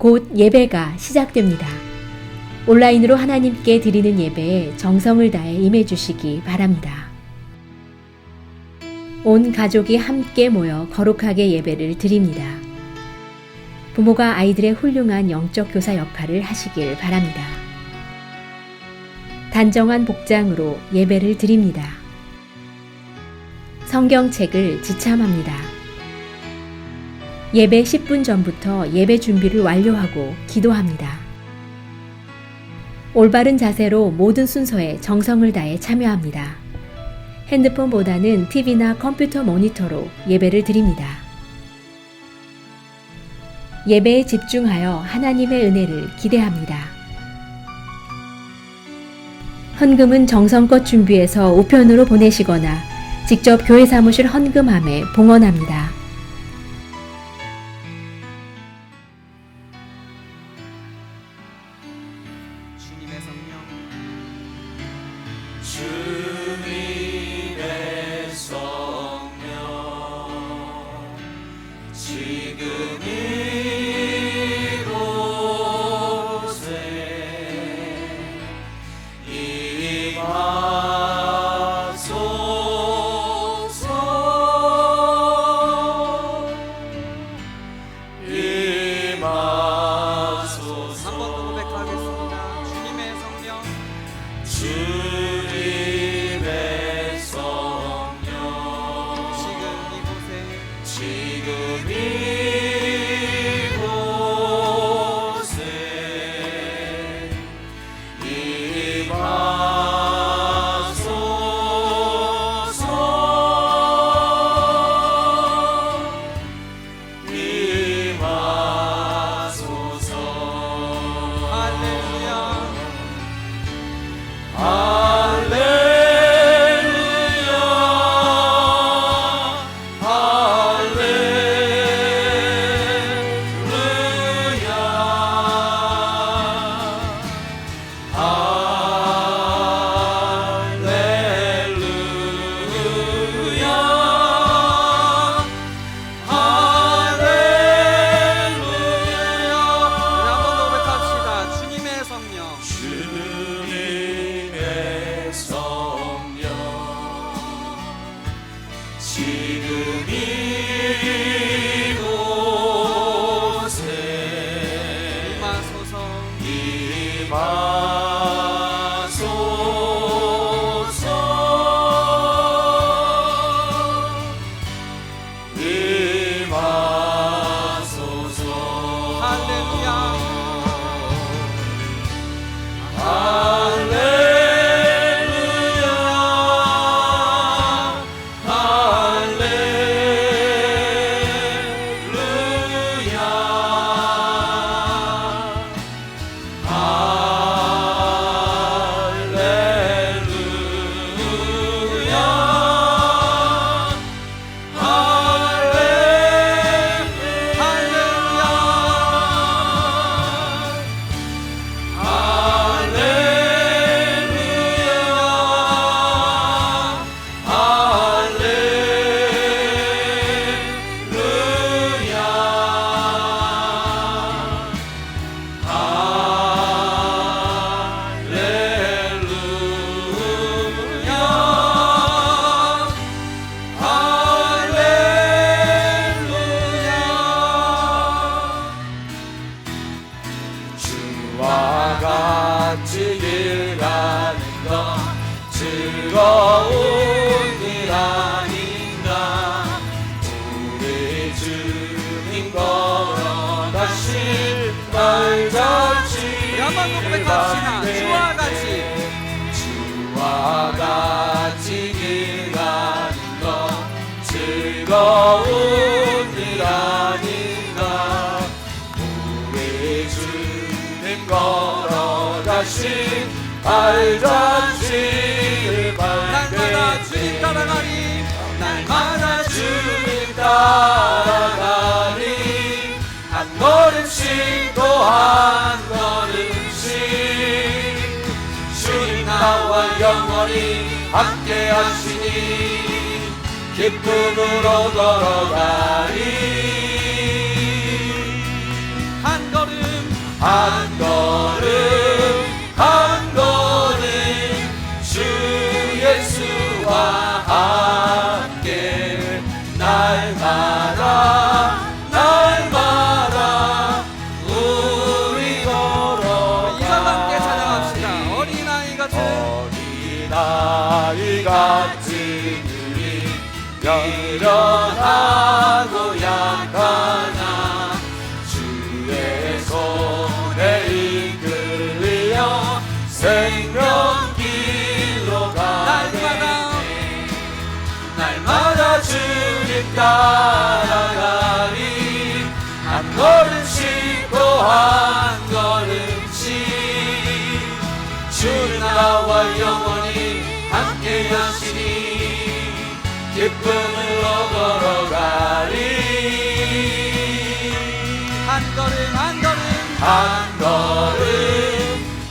곧 예배가 시작됩니다. 온라인으로 하나님께 드리는 예배에 정성을 다해 임해주시기 바랍니다. 온 가족이 함께 모여 거룩하게 예배를 드립니다. 부모가 아이들의 훌륭한 영적 교사 역할을 하시길 바랍니다. 단정한 복장으로 예배를 드립니다. 성경책을 지참합니다. 예배 10분 전부터 예배 준비를 완료하고 기도합니다. 올바른 자세로 모든 순서에 정성을 다해 참여합니다. 핸드폰보다는 TV나 컴퓨터 모니터로 예배를 드립니다. 예배에 집중하여 하나님의 은혜를 기대합니다. 헌금은 정성껏 준비해서 우편으로 보내시거나 직접 교회 사무실 헌금함에 봉헌합니다. 주님의 성령, 주님의 성령, 지금 이곳에 임하소서. 임하소서. 한번 더 고백하겠습니다. 주님의 성령, 주님의 성령, 지금 이곳에 지금 이곳에 임하소서. 임하소서. 할렐루야. 할렐루야. 한번 더 고백합시다. 주님의 성령, 주님의 성령, 지금 이곳에 임하소서. 임하소서. 임하소서. 할렐루야. 할렐루야. 주와 같이 길 가는 건 즐거운 일 아닌가. 우리 주님 걸어가신 말같이 우리 한번 더 고백합시다. 주와 같이. 주와 같이 길 가는 건 즐거운 일 아닌가. 우리 주님 걸어가신 발자취를 날마다 주님 따라가리. 날마다 주님 따라가리. 한 걸음씩 또 한 걸음씩 주님 나와 영원히 함께 하시니 기쁨으로 걸어가리. 한 걸음 한 걸음 한 걸음 주 예수와 함께 날마다 날마다 우리 걸어가. 이 사람 함께 찬양합시다. 어린아이 같은 어린아이 같은 우리 미련하고 약하나 주의 손에 이끌려 생명길로 가네. 날마다 주님 따라가리. 한 걸음씩 또 한 걸음씩 주는 나와 영원히 함께 하시니 기쁨으로 걸어가리. 한 걸음 한 걸음 한 걸음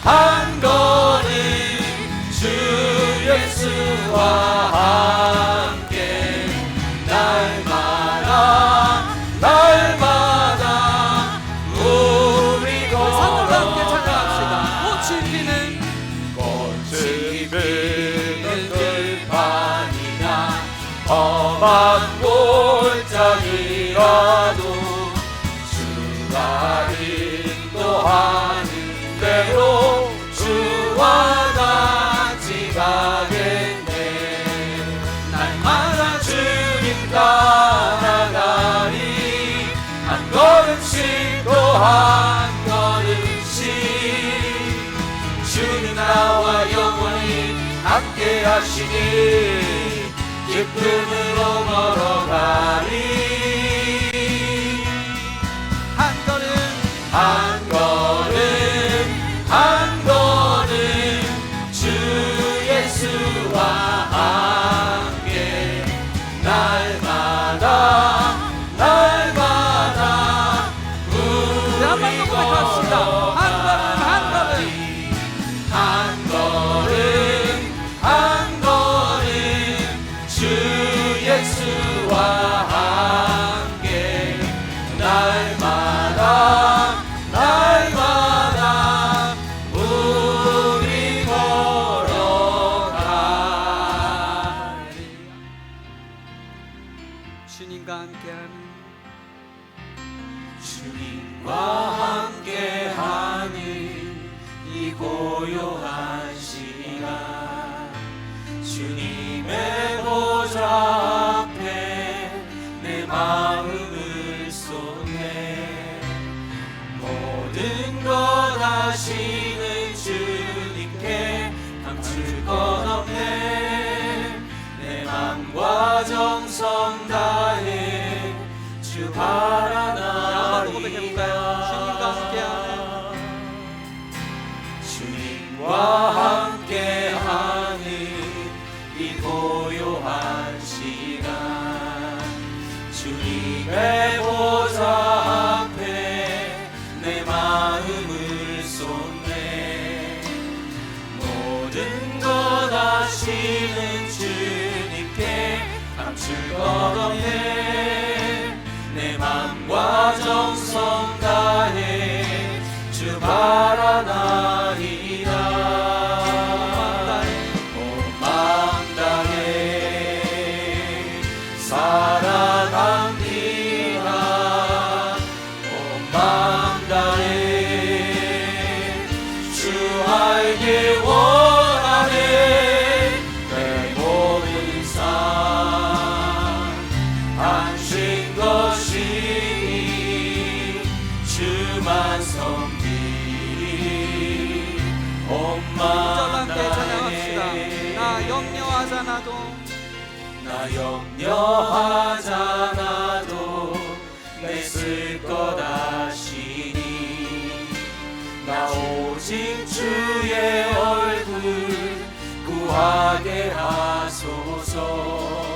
한 걸음 주 예수와 함께 날마다 날마다 우리 산으로 함께 걸어가. 찬양합시다. 꽃이 피는 꽃이 피는 들판이나 험한 골짜기라도 주가 인도하는 대로 주와 같이 가겠네. 날마다 주님 따라가리. 한 걸음씩 또 한 걸음씩 주는 나와 영원히 함께 하시니 기쁨으로 걸어가리. 한 걸음 한 걸음 한 걸음 주 예수와 함께 날마다 날마다 우리 한번 더 고백합시다. 한 걸음 한 걸음 한 걸음 한 걸음 주 예수와 함께 날마다 날마다 우리 걸어가리. 주님과 함께하는 주님과 함께하는 이 고요한 시간 주님의 보좌 앞에 내 마음을 쏟네. 모든 것 아시는 주님께 감출 것 없네. 내 맘과 정성 다해 주 한번 고백해볼까요? 주님과 바라나리. 주님과 함께하는 이 고요한 시간 주님의 보좌 앞에 내 마음을 쏟네. 모든 것 아시는 주님께 감출 것 없네. 내 맘과 정성 다해 주 바라나이다. 온 마음 다해 사랑합니다. 온 마음 다해 주 알길 원하네. 내 모든 삶 당신 것이니 주만 섬기리. 온 마음 함께 찬양합시다. 다해 나 염려하잖아도 나 염려하잖아도 내 쓸 것 아시니. 나 오직 주의 얼굴 구하게 하소서.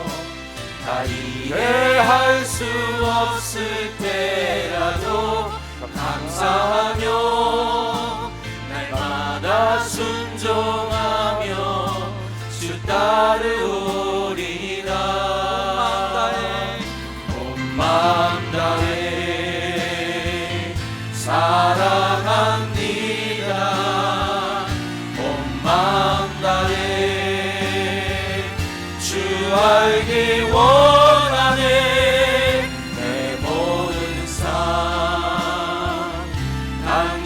다 이해할 수 없을 때라도 감사하며 날마다 순종하며 주 따르오리라. 온 마음 다해 사랑하는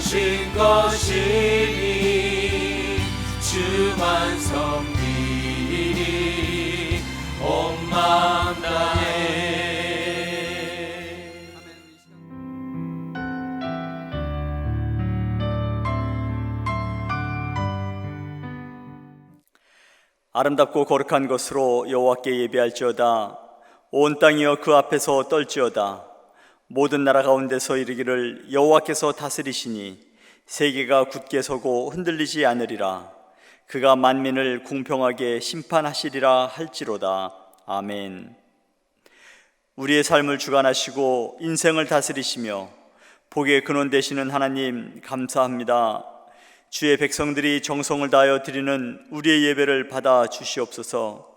주신 것이니 주만 섬기리 온 마음 다해. 아멘. 이 시간 아름답고 거룩한 것으로 여호와께 예배할지어다. 온 땅이여 그 앞에서 떨지어다. 모든 나라 가운데서 이르기를 여호와께서 다스리시니 세계가 굳게 서고 흔들리지 않으리라. 그가 만민을 공평하게 심판하시리라 할지로다. 아멘. 우리의 삶을 주관하시고 인생을 다스리시며 복의 근원 되시는 하나님 감사합니다. 주의 백성들이 정성을 다하여 드리는 우리의 예배를 받아 주시옵소서.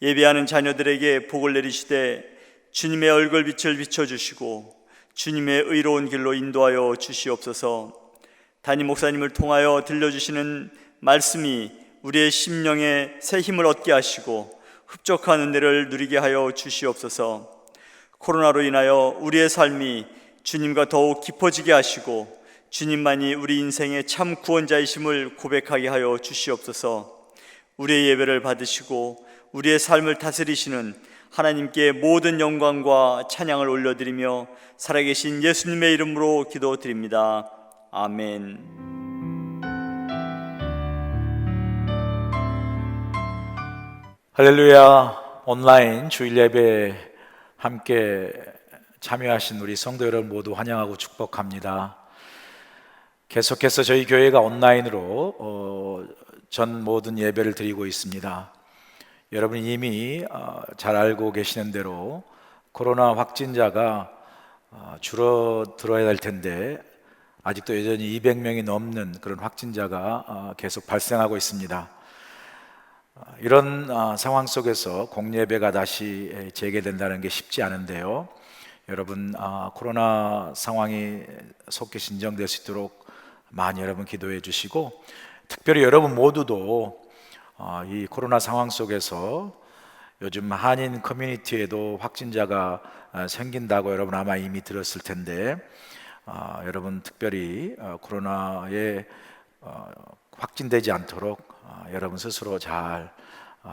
예배하는 자녀들에게 복을 내리시되 주님의 얼굴빛을 비춰주시고 주님의 의로운 길로 인도하여 주시옵소서. 담임 목사님을 통하여 들려주시는 말씀이 우리의 심령에 새 힘을 얻게 하시고 흡족한 은혜를 누리게 하여 주시옵소서. 코로나로 인하여 우리의 삶이 주님과 더욱 깊어지게 하시고 주님만이 우리 인생의 참 구원자이심을 고백하게 하여 주시옵소서. 우리의 예배를 받으시고 우리의 삶을 다스리시는 하나님께 모든 영광과 찬양을 올려드리며 살아계신 예수님의 이름으로 기도드립니다. 아멘. 할렐루야. 온라인 주일 예배 함께 참여하신 우리 성도 여러분 모두 환영하고 축복합니다. 계속해서 저희 교회가 온라인으로 전 모든 예배를 드리고 있습니다. 여러분이 이미 잘 알고 계시는 대로 코로나 확진자가 줄어들어야 될 텐데 아직도 여전히 200명이 넘는 그런 확진자가 계속 발생하고 있습니다. 이런 상황 속에서 공예배가 다시 재개된다는 게 쉽지 않은데요. 여러분 코로나 상황이 속히 진정될 수 있도록 많이 여러분 기도해 주시고, 특별히 여러분 모두도 이 코로나 상황 속에서 요즘 한인 커뮤니티에도 확진자가 생긴다고 여러분 아마 이미 들었을 텐데 여러분 특별히 코로나에 확진되지 않도록 여러분 스스로 잘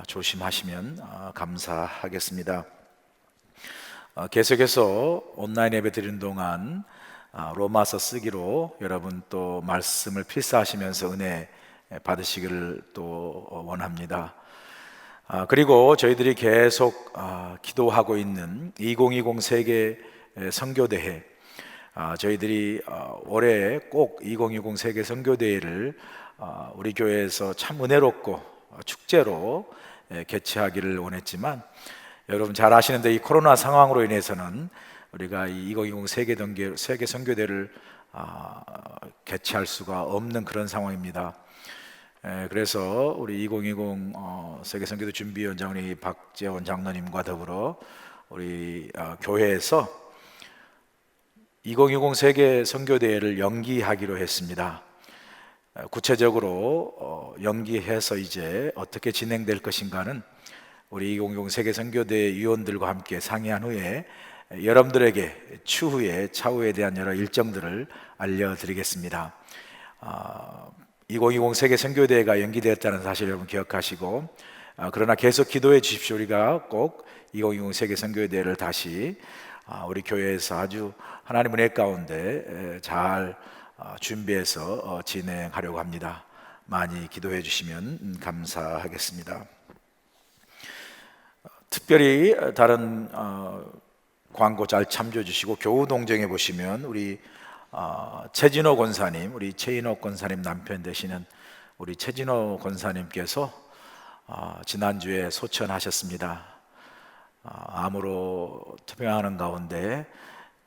조심하시면 감사하겠습니다. 계속해서 온라인 예배 드리는 동안 로마서 쓰기로 여러분 또 말씀을 필사하시면서 은혜 받으시기를 또 원합니다. 그리고 저희들이 계속 기도하고 있는 2020 세계 선교대회, 저희들이 올해 꼭 2020 세계 선교대회를 우리 교회에서 참 은혜롭고 축제로 개최하기를 원했지만 여러분 잘 아시는데 이 코로나 상황으로 인해서는 우리가 이 2020 세계 선교대회를 개최할 수가 없는 그런 상황입니다. 그래서 우리 2020 세계 선교대 준비위원장 우리 박재원 장로님과 더불어 우리 교회에서 2020 세계 선교대회를 연기하기로 했습니다. 구체적으로 연기해서 이제 어떻게 진행될 것인가는 우리 2020 세계 선교대회 위원들과 함께 상의한 후에 여러분들에게 차후에 대한 여러 일정들을 알려드리겠습니다. 2020 세계 선교대회가 연기되었다는 사실 여러분 기억하시고, 그러나 계속 기도해 주십시오. 우리가 꼭 2020 세계 선교대회를 다시 우리 교회에서 아주 하나님 은혜 가운데 잘 준비해서 진행하려고 합니다. 많이 기도해 주시면 감사하겠습니다. 특별히 다른 광고 잘 참조해 주시고 교우동정에 보시면 우리 최진호 권사님, 우리 최인호 권사님 남편 되시는 우리 최진호 권사님께서 지난주에 소천하셨습니다. 암으로 투병하는 가운데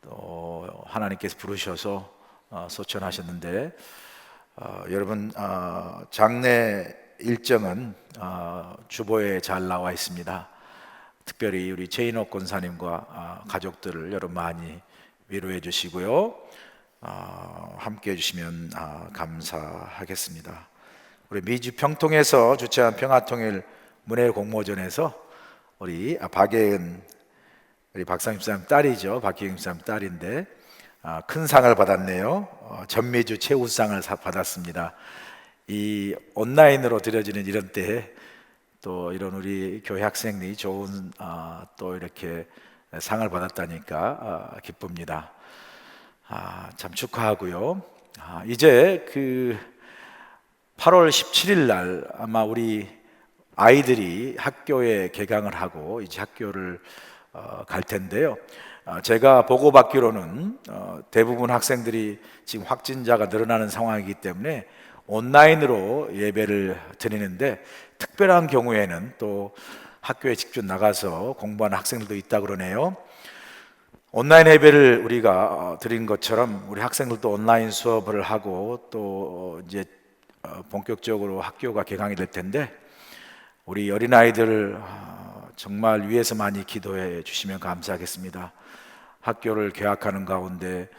또 하나님께서 부르셔서 소천하셨는데 여러분 장례 일정은 주보에 잘 나와 있습니다. 특별히 우리 최인호 권사님과 가족들을 여러분 많이 위로해 주시고요. 함께 해주시면 감사하겠습니다. 우리 미주 평통에서 주최한 평화통일 문해 공모전에서 우리 박예은, 우리 박상임 사람 딸이죠. 박예은 사람 딸인데 큰 상을 받았네요. 전미주 최우수상을 받았습니다. 이 온라인으로 드려지는 이런 때에 또 이런 우리 교회 학생들이 좋은 또 이렇게 상을 받았다니까 기쁩니다. 참 축하하고요. 이제 그 8월 17일 날 아마 우리 아이들이 학교에 개강을 하고 이제 학교를 갈 텐데요. 제가 보고받기로는 대부분 학생들이 지금 확진자가 늘어나는 상황이기 때문에 온라인으로 예배를 드리는데, 특별한 경우에는 또 학교에 직접 나가서 공부하는 학생들도 있다 그러네요. 온라인 예배를 우리가 드린 것처럼 우리 학생들도 온라인 수업을 하고 또 이제 본격적으로 학교가 개강이 될 텐데, 우리 어린아이들 정말 위해서 많이 기도해 주시면 감사하겠습니다. 학교를 개학하는 가운데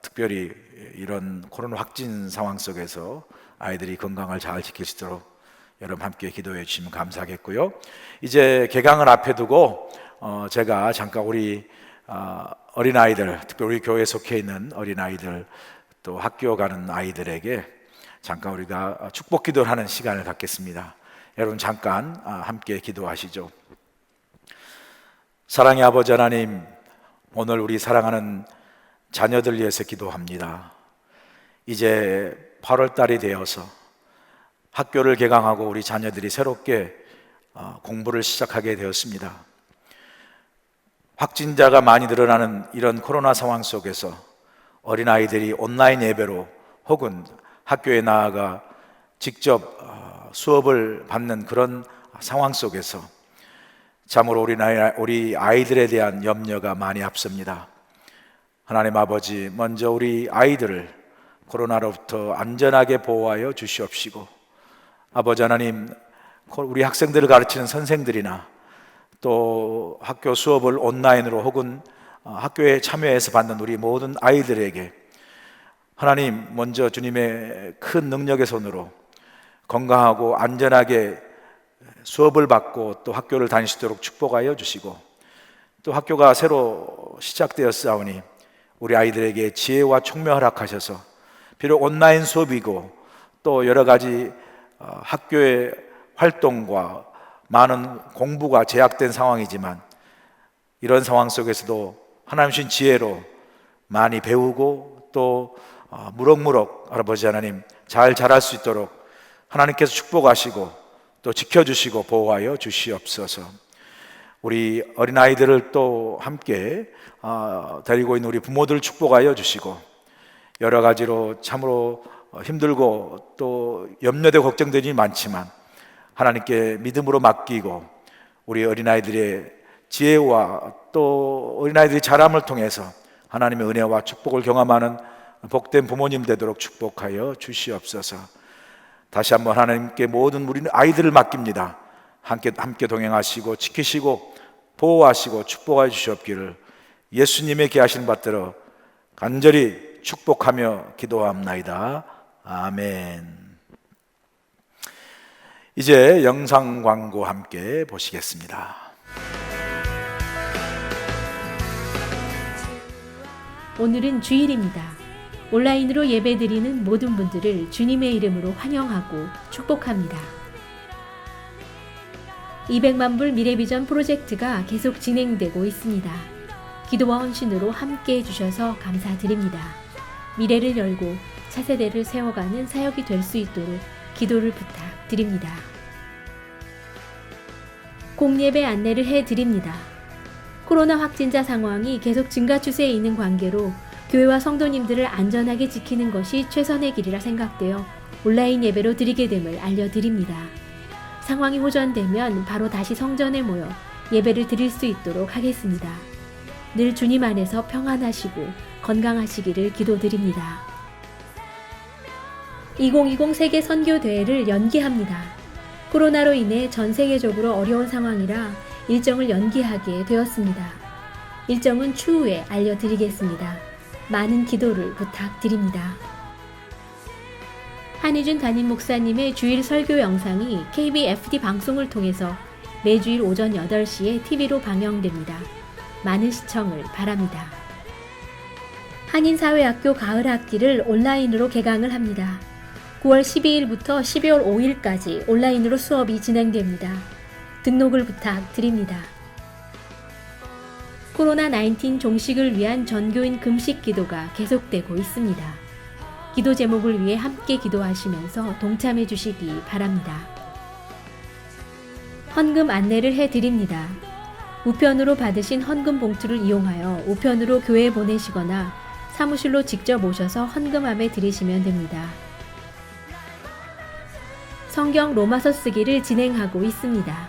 특별히 이런 코로나 확진 상황 속에서 아이들이 건강을 잘 지킬 수 있도록 여러분 함께 기도해 주시면 감사하겠고요. 이제 개강을 앞에 두고 제가 잠깐 우리 어린아이들, 특별히 우리 교회에 속해 있는 어린아이들 또 학교 가는 아이들에게 잠깐 우리가 축복 기도를 하는 시간을 갖겠습니다. 여러분 잠깐 함께 기도하시죠. 사랑의 아버지 하나님, 오늘 우리 사랑하는 자녀들 위해서 기도합니다. 이제 8월 달이 되어서 학교를 개강하고 우리 자녀들이 새롭게 공부를 시작하게 되었습니다. 확진자가 많이 늘어나는 이런 코로나 상황 속에서 어린아이들이 온라인 예배로 혹은 학교에 나아가 직접 수업을 받는 그런 상황 속에서 참으로 우리 아이들에 대한 염려가 많이 앞섭니다. 하나님 아버지, 먼저 우리 아이들을 코로나로부터 안전하게 보호하여 주시옵시고, 아버지 하나님, 우리 학생들을 가르치는 선생들이나 또 학교 수업을 온라인으로 혹은 학교에 참여해서 받는 우리 모든 아이들에게 하나님, 먼저 주님의 큰 능력의 손으로 건강하고 안전하게 수업을 받고 또 학교를 다닐 수 있도록 축복하여 주시고, 또 학교가 새로 시작되었사오니 우리 아이들에게 지혜와 총명 허락하셔서, 비록 온라인 수업이고 또 여러 가지 학교의 활동과 많은 공부가 제약된 상황이지만 이런 상황 속에서도 하나님 주신 지혜로 많이 배우고 또 무럭무럭 아버지 하나님 잘 자랄 수 있도록 하나님께서 축복하시고 또 지켜주시고 보호하여 주시옵소서. 우리 어린아이들을 또 함께 데리고 있는 우리 부모들 축복하여 주시고, 여러 가지로 참으로 힘들고 또 염려되고 걱정들이 많지만 하나님께 믿음으로 맡기고 우리 어린아이들의 지혜와 또 어린아이들의 자람을 통해서 하나님의 은혜와 축복을 경험하는 복된 부모님 되도록 축복하여 주시옵소서. 다시 한번 하나님께 모든 우리 아이들을 맡깁니다. 함께 동행하시고 지키시고 보호하시고 축복하여 주시옵기를 예수님의 기하신 받들어 간절히 축복하며 기도합나이다. 아멘. 이제 영상 광고 함께 보시겠습니다. 오늘은 주일입니다. 온라인으로 예배드리는 모든 분들을 주님의 이름으로 환영하고 축복합니다. 200만 불 미래비전 프로젝트가 계속 진행되고 있습니다. 기도와 헌신으로 함께 해주셔서 감사드립니다. 미래를 열고 차세대를 세워가는 사역이 될 수 있도록 기도를 부탁드립니다. 공예배 안내를 해드립니다. 코로나 확진자 상황이 계속 증가 추세에 있는 관계로 교회와 성도님들을 안전하게 지키는 것이 최선의 길이라 생각되어 온라인 예배로 드리게 됨을 알려드립니다. 상황이 호전되면 바로 다시 성전에 모여 예배를 드릴 수 있도록 하겠습니다. 늘 주님 안에서 평안하시고 건강하시기를 기도드립니다. 2020 세계 선교대회를 연기합니다. 코로나로 인해 전 세계적으로 어려운 상황이라 일정을 연기하게 되었습니다. 일정은 추후에 알려드리겠습니다. 많은 기도를 부탁드립니다. 한희준 담임 목사님의 주일 설교 영상이 KBFD 방송을 통해서 매주일 오전 8시에 TV로 방영됩니다. 많은 시청을 바랍니다. 한인사회학교 가을 학기를 온라인으로 개강을 합니다. 9월 12일부터 12월 5일까지 온라인으로 수업이 진행됩니다. 등록을 부탁드립니다. 코로나19 종식을 위한 전교인 금식 기도가 계속되고 있습니다. 기도 제목을 위해 함께 기도하시면서 동참해 주시기 바랍니다. 헌금 안내를 해드립니다. 우편으로 받으신 헌금 봉투를 이용하여 우편으로 교회에 보내시거나 사무실로 직접 오셔서 헌금함에 드리시면 됩니다. 성경 로마서 쓰기를 진행하고 있습니다.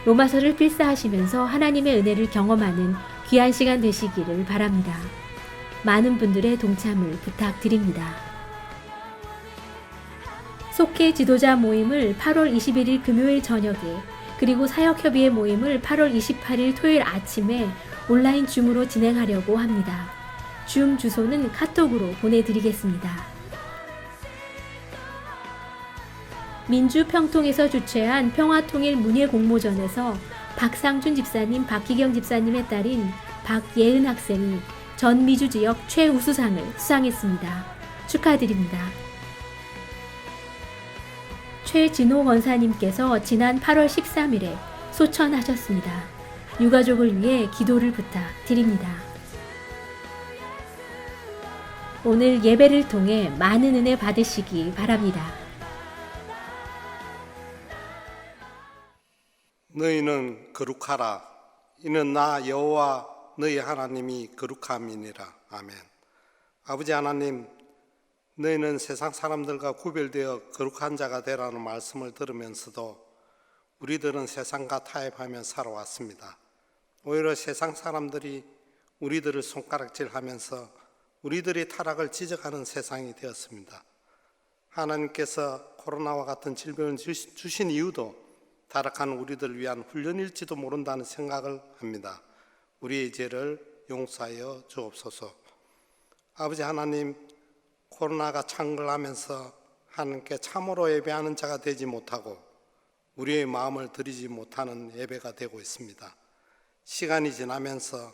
로마서를 필사하시면서 하나님의 은혜를 경험하는 귀한 시간 되시기를 바랍니다. 많은 분들의 동참을 부탁드립니다. 속회 지도자 모임을 8월 21일 금요일 저녁에 그리고 사역협의회 모임을 8월 28일 토요일 아침에 온라인 줌으로 진행하려고 합니다. 줌 주소는 카톡으로 보내드리겠습니다. 민주평통에서 주최한 평화통일 문예공모전에서 박상준 집사님, 박희경 집사님의 딸인 박예은 학생이 전미주지역 최우수상을 수상했습니다. 축하드립니다. 최진호 권사님께서 지난 8월 13일에 소천하셨습니다. 유가족을 위해 기도를 부탁드립니다. 오늘 예배를 통해 많은 은혜 받으시기 바랍니다. 너희는 거룩하라. 이는 나 여호와 너희 하나님이 거룩함이니라. 아멘. 아버지 하나님, 너희는 세상 사람들과 구별되어 거룩한 자가 되라는 말씀을 들으면서도 우리들은 세상과 타협하며 살아왔습니다. 오히려 세상 사람들이 우리들을 손가락질하면서 우리들의 타락을 지적하는 세상이 되었습니다. 하나님께서 코로나와 같은 질병을 주신 이유도 타락한 우리들을 위한 훈련일지도 모른다는 생각을 합니다. 우리의 죄를 용서하여 주옵소서. 아버지 하나님, 코로나가 창궐하면서 하나님께 참으로 예배하는 자가 되지 못하고 우리의 마음을 드리지 못하는 예배가 되고 있습니다. 시간이 지나면서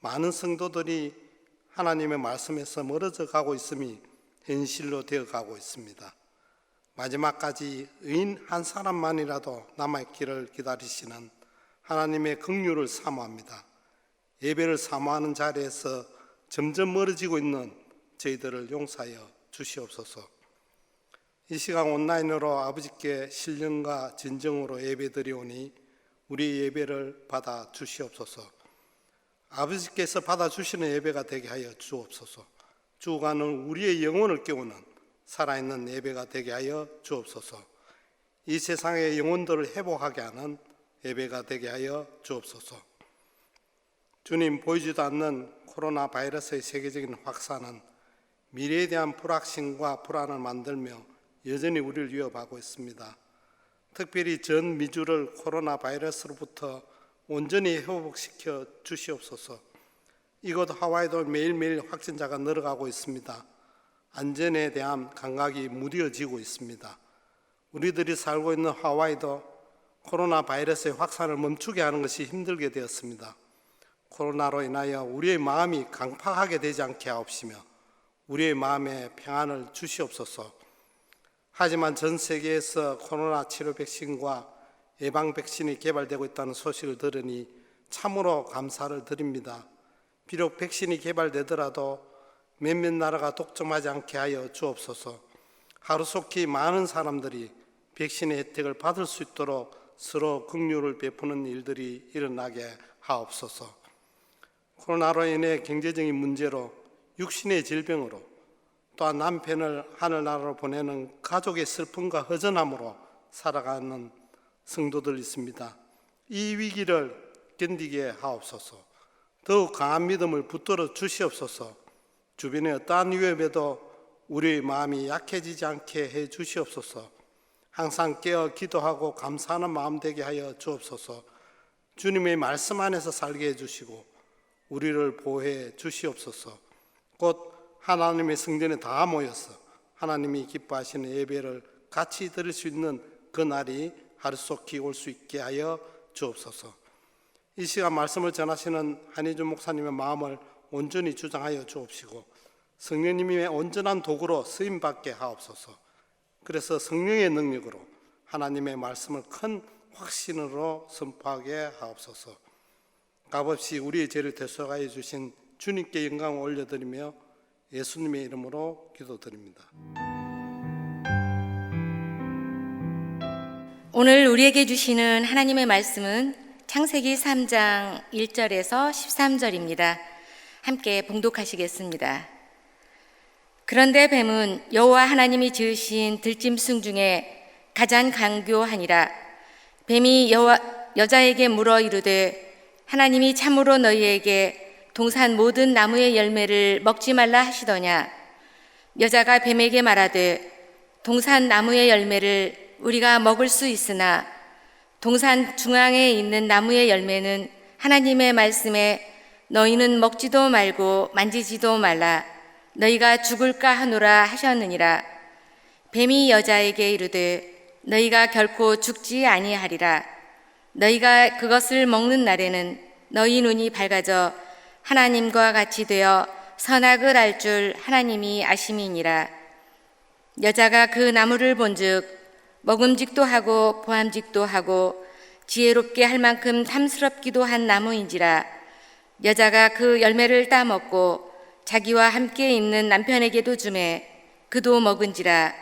많은 성도들이 하나님의 말씀에서 멀어져 가고 있음이 현실로 되어 가고 있습니다. 마지막까지 의인 한 사람만이라도 남아있기를 기다리시는 하나님의 긍휼을 사모합니다. 예배를 사모하는 자리에서 점점 멀어지고 있는 저희들을 용서하여 주시옵소서. 이 시간 온라인으로 아버지께 신령과 진정으로 예배드리오니 우리 예배를 받아 주시옵소서. 아버지께서 받아주시는 예배가 되게 하여 주옵소서. 주가는 우리의 영혼을 깨우는 살아있는 예배가 되게 하여 주옵소서. 이 세상의 영혼들을 회복하게 하는 예배가 되게 하여 주옵소서. 주님, 보이지도 않는 코로나 바이러스의 세계적인 확산은 미래에 대한 불확신과 불안을 만들며 여전히 우리를 위협하고 있습니다. 특별히 전 미주를 코로나 바이러스로부터 온전히 회복시켜 주시옵소서. 이곳 하와이도 매일매일 확진자가 늘어가고 있습니다. 안전에 대한 감각이 무뎌지고 있습니다. 우리들이 살고 있는 하와이도 코로나 바이러스의 확산을 멈추게 하는 것이 힘들게 되었습니다. 코로나로 인하여 우리의 마음이 강팍하게 되지 않게 하옵시며 우리의 마음에 평안을 주시옵소서. 하지만 전 세계에서 코로나 치료 백신과 예방 백신이 개발되고 있다는 소식을 들으니 참으로 감사를 드립니다. 비록 백신이 개발되더라도 몇몇 나라가 독점하지 않게 하여 주옵소서. 하루속히 많은 사람들이 백신의 혜택을 받을 수 있도록 서로 긍휼을 베푸는 일들이 일어나게 하옵소서. 코로나로 인해 경제적인 문제로 육신의 질병으로 또한 남편을 하늘나라로 보내는 가족의 슬픔과 허전함으로 살아가는 성도들 있습니다. 이 위기를 견디게 하옵소서. 더욱 강한 믿음을 붙들어 주시옵소서. 주변의 어떠한 위협에도 우리의 마음이 약해지지 않게 해 주시옵소서. 항상 깨어 기도하고 감사하는 마음 되게 하여 주옵소서. 주님의 말씀 안에서 살게 해주시고 우리를 보호해 주시옵소서. 곧 하나님의 성전에 다 모여서 하나님이 기뻐하시는 예배를 같이 드릴 수 있는 그 날이 하루속히 올 수 있게 하여 주옵소서. 이 시간 말씀을 전하시는 한희준 목사님의 마음을 온전히 주장하여 주옵시고 성령님의 온전한 도구로 쓰임받게 하옵소서. 그래서 성령의 능력으로 하나님의 말씀을 큰 확신으로 선포하게 하옵소서. 값없이 우리의 죄를 대속하여 주신 주님께 영광을 올려드리며 예수님의 이름으로 기도드립니다. 오늘 우리에게 주시는 하나님의 말씀은 창세기 3장 1절에서 13절입니다. 함께 봉독하시겠습니다. 그런데 뱀은 여호와 하나님이 지으신 들짐승 중에 가장 강교하니라. 뱀이 여자에게 물어 이르되 하나님이 참으로 너희에게 동산 모든 나무의 열매를 먹지 말라 하시더냐. 여자가 뱀에게 말하되 동산 나무의 열매를 우리가 먹을 수 있으나 동산 중앙에 있는 나무의 열매는 하나님의 말씀에 너희는 먹지도 말고 만지지도 말라 너희가 죽을까 하노라 하셨느니라. 뱀이 여자에게 이르되 너희가 결코 죽지 아니하리라. 너희가 그것을 먹는 날에는 너희 눈이 밝아져 하나님과 같이 되어 선악을 알 줄 하나님이 아심이니라. 여자가 그 나무를 본즉 먹음직도 하고 보암직도 하고 지혜롭게 할 만큼 탐스럽기도 한 나무인지라. 여자가 그 열매를 따먹고 자기와 함께 있는 남편에게도 주매 그도 먹은지라.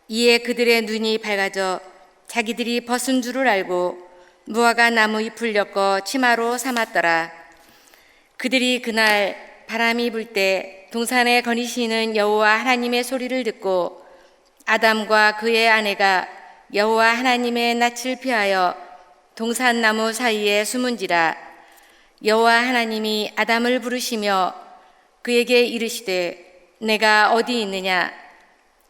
이에 그들의 눈이 밝아져 자기들이 벗은 줄을 알고 무화과 나무 잎을 엮어 치마로 삼았더라. 그들이 그날 바람이 불 때 동산에 거니시는 여호와 하나님의 소리를 듣고 아담과 그의 아내가 여호와 하나님의 낯을 피하여 동산나무 사이에 숨은지라. 여호와 하나님이 아담을 부르시며 그에게 이르시되 내가 어디 있느냐.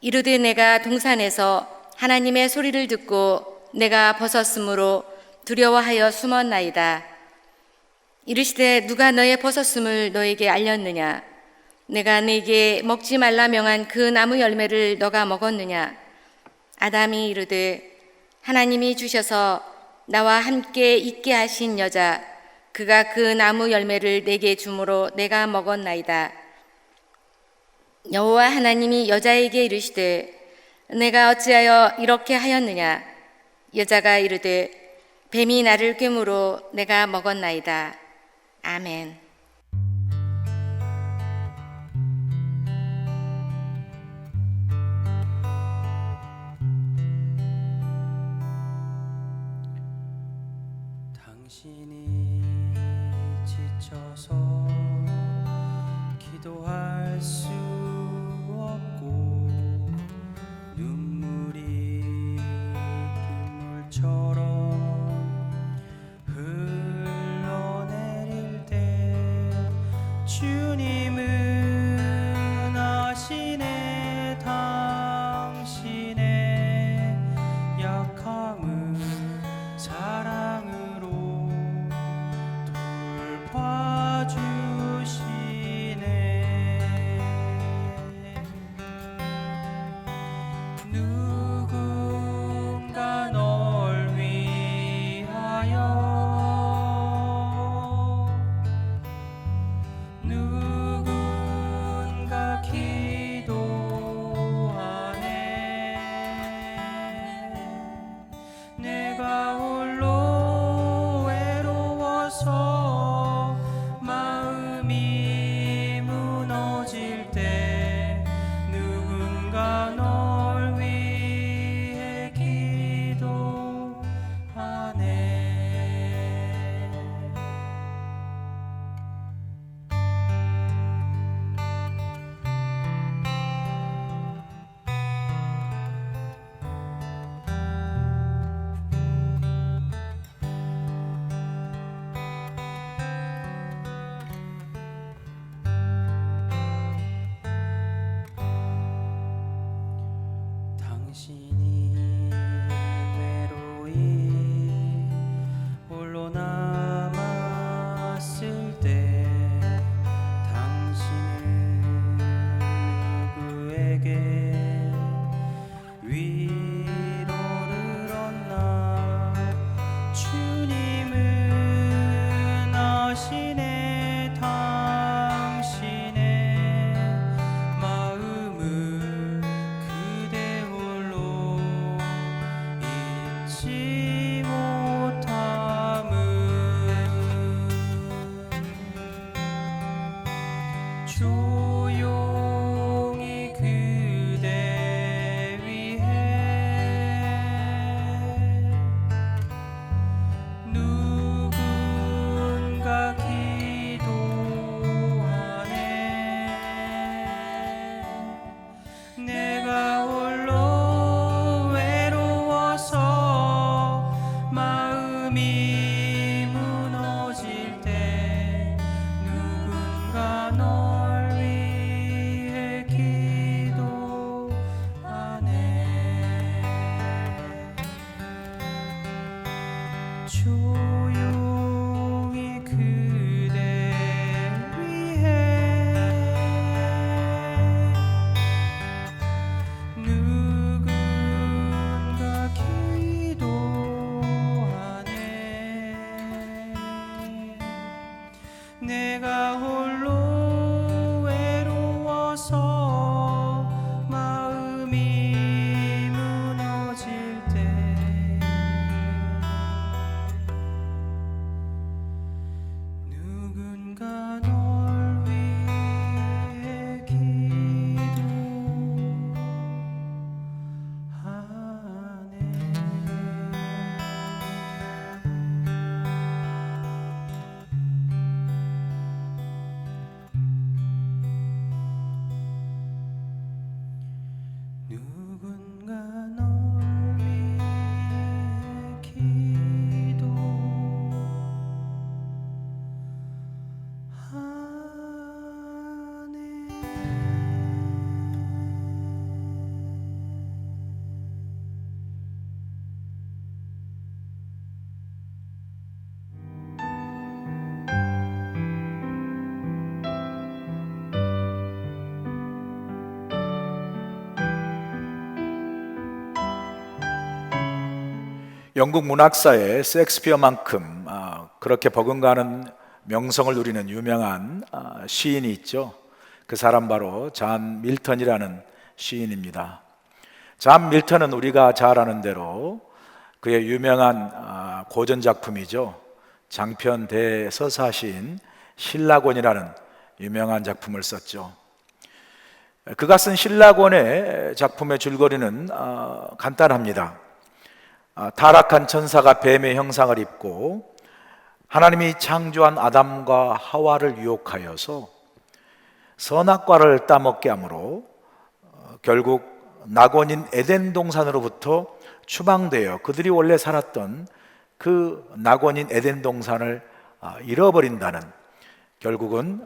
이르되 내가 동산에서 하나님의 소리를 듣고 내가 벗었으므로 두려워하여 숨었나이다. 이르시되 누가 너의 벗었음을 너에게 알렸느냐. 내가 네게 먹지 말라 명한 그 나무 열매를 너가 먹었느냐. 아담이 이르되 하나님이 주셔서 나와 함께 있게 하신 여자 그가 그 나무 열매를 내게 주므로 내가 먹었나이다. 여호와 하나님이 여자에게 이르시되 내가 어찌하여 이렇게 하였느냐. 여자가 이르되 뱀이 나를 꿰므로 내가 먹었나이다. 아멘. 당신이 지쳐서 기도할 수 없고 눈물이 빗물처럼 흘러내릴 때 주님은 아시네. 당신의 약함을 사랑으로 돌봐주시네. 누군가 널 위하여 누군가 기도하네. 내가 홀로 외로워서 마음이 무너질 때 누군가 널 위해 기도하네. 당신이 외로이 홀로 남았을 때 당신은 누구에게 위로를 얻나. 주님은 아시네. 당신의 조용히 그대 위해 누군가 기도하네. 내가 홀로 외로워서 마음이 무너질 때 누군가 널 위해 기도하네. 누군가 널 위해 영국 문학사에 셰익스피어만큼 그렇게 버금가는 명성을 누리는 유명한 시인이 있죠. 그 사람 바로 잔 밀턴이라는 시인입니다. 잔 밀턴은 우리가 잘 아는 대로 그의 유명한 고전 작품이죠. 장편 대서사시인 신라곤이라는 유명한 작품을 썼죠. 그가 쓴 신라곤의 작품의 줄거리는 간단합니다. 타락한 천사가 뱀의 형상을 입고 하나님이 창조한 아담과 하와를 유혹하여서 선악과를 따먹게 하므로 결국 낙원인 에덴 동산으로부터 추방되어 그들이 원래 살았던 그 낙원인 에덴 동산을 잃어버린다는, 결국은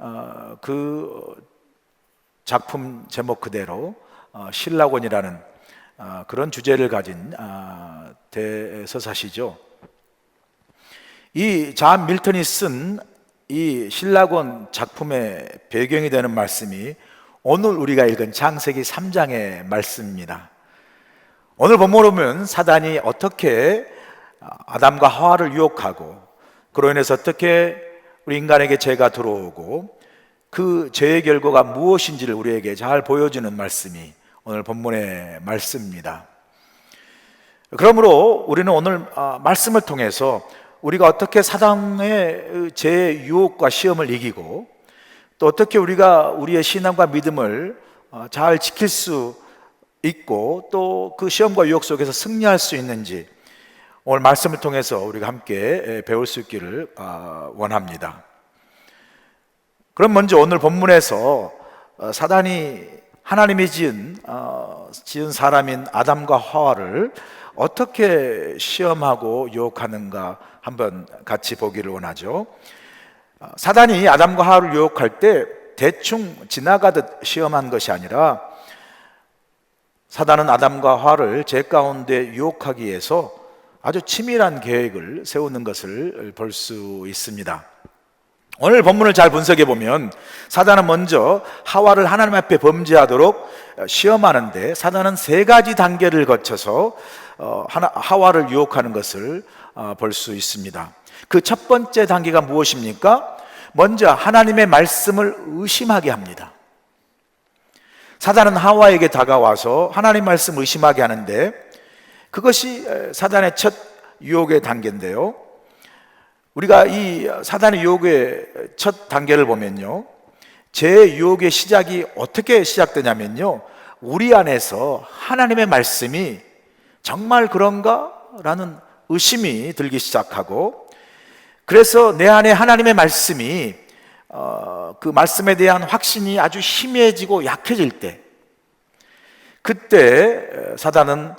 그 작품 제목 그대로 신라곤이라는 그런 주제를 가진 대서사시죠. 이 잔 밀턴이 쓴 이 신라곤 작품의 배경이 되는 말씀이 오늘 우리가 읽은 창세기 3장의 말씀입니다. 오늘 본문을 보면 사단이 어떻게 아담과 하와를 유혹하고 그로 인해서 어떻게 우리 인간에게 죄가 들어오고 그 죄의 결과가 무엇인지를 우리에게 잘 보여주는 말씀이 오늘 본문의 말씀입니다. 그러므로 우리는 오늘 말씀을 통해서 우리가 어떻게 사단의 죄의 유혹과 시험을 이기고 또 어떻게 우리가 우리의 신앙과 믿음을 잘 지킬 수 있고 또 그 시험과 유혹 속에서 승리할 수 있는지 오늘 말씀을 통해서 우리가 함께 배울 수 있기를 원합니다. 그럼 먼저 오늘 본문에서 사단이 하나님이 지은 사람인 아담과 하와를 어떻게 시험하고 유혹하는가 한번 같이 보기를 원하죠. 사단이 아담과 하와를 유혹할 때 대충 지나가듯 시험한 것이 아니라 사단은 아담과 하와를 죄 가운데 유혹하기 위해서 아주 치밀한 계획을 세우는 것을 볼 수 있습니다. 오늘 본문을 잘 분석해 보면 사단은 먼저 하와를 하나님 앞에 범죄하도록 시험하는데 사단은 세 가지 단계를 거쳐서 하와를 유혹하는 것을 볼 수 있습니다. 그 첫 번째 단계가 무엇입니까? 먼저 하나님의 말씀을 의심하게 합니다. 사단은 하와에게 다가와서 하나님 말씀을 의심하게 하는데 그것이 사단의 첫 유혹의 단계인데요. 우리가 이 사단의 유혹의 첫 단계를 보면요, 제 유혹의 시작이 어떻게 시작되냐면요, 우리 안에서 하나님의 말씀이 정말 그런가? 라는 의심이 들기 시작하고, 그래서 내 안에 하나님의 말씀이 그 말씀에 대한 확신이 아주 희미해지고 약해질 때, 그때 사단은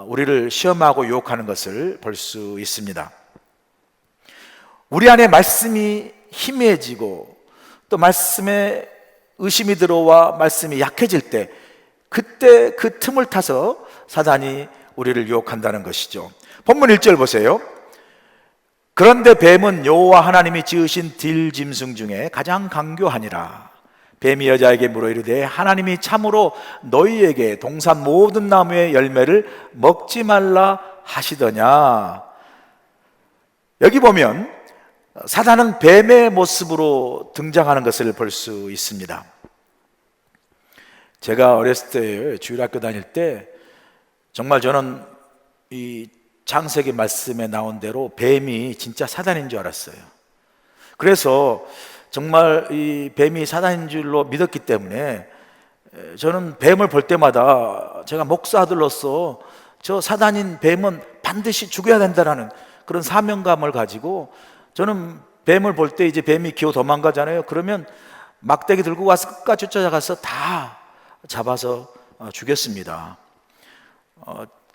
우리를 시험하고 유혹하는 것을 볼 수 있습니다. 우리 안에 말씀이 희미해지고 또 말씀에 의심이 들어와 말씀이 약해질 때, 그때 그 틈을 타서 사단이 우리를 유혹한다는 것이죠. 본문 1절 보세요. 그런데 뱀은 여호와 하나님이 지으신 들짐승 중에 가장 강교하니라. 뱀이 여자에게 물어 이르되 하나님이 참으로 너희에게 동산 모든 나무의 열매를 먹지 말라 하시더냐. 여기 보면 사단은 뱀의 모습으로 등장하는 것을 볼 수 있습니다. 제가 어렸을 때 주일학교 다닐 때 정말 저는 이 창세기 말씀에 나온 대로 뱀이 진짜 사단인 줄 알았어요. 그래서 정말 이 뱀이 사단인 줄로 믿었기 때문에 저는 뱀을 볼 때마다 제가 목사 아들로서 저 사단인 뱀은 반드시 죽여야 된다라는 그런 사명감을 가지고 저는 뱀을 볼 때 이제 뱀이 기어 도망가잖아요. 그러면 막대기 들고 가서 끝까지 쫓아가서 다 잡아서 죽였습니다.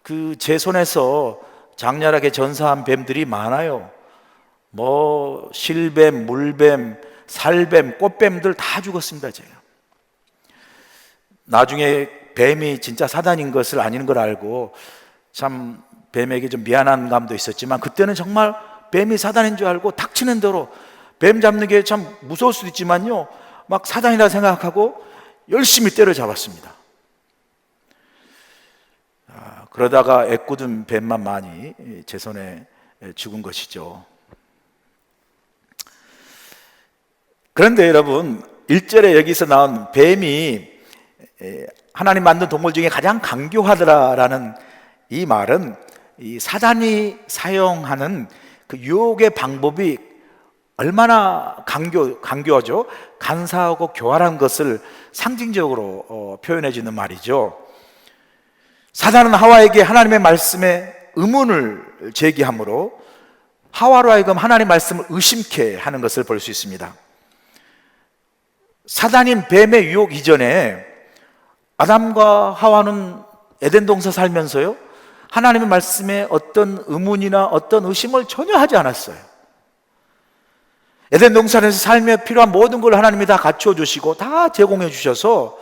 그 제 손에서 장렬하게 전사한 뱀들이 많아요. 뭐 실뱀, 물뱀, 살뱀, 꽃뱀들 다 죽었습니다. 제가 나중에 뱀이 진짜 사단인 것을 아닌 걸 알고 참 뱀에게 좀 미안한 감도 있었지만 그때는 정말 뱀이 사단인 줄 알고 닥치는 대로 뱀 잡는 게 참 무서울 수도 있지만요, 막 사단이라 생각하고 열심히 때려잡았습니다. 그러다가 애꿎은 뱀만 많이 제 손에 죽은 것이죠. 그런데 여러분, 1절에 여기서 나온 뱀이 하나님 만든 동물 중에 가장 강교하더라라는 이 말은 이 사단이 사용하는 그 유혹의 방법이 얼마나 강교하죠. 간사하고 교활한 것을 상징적으로 표현해 주는 말이죠. 사단은 하와에게 하나님의 말씀에 의문을 제기함으로 하와로 하여금 하나님의 말씀을 의심케 하는 것을 볼 수 있습니다. 사단인 뱀의 유혹 이전에 아담과 하와는 에덴 동산 살면서요, 하나님의 말씀에 어떤 의문이나 어떤 의심을 전혀 하지 않았어요. 에덴 동산에서 삶에 필요한 모든 걸 하나님이 다 갖추어 주시고 다 제공해 주셔서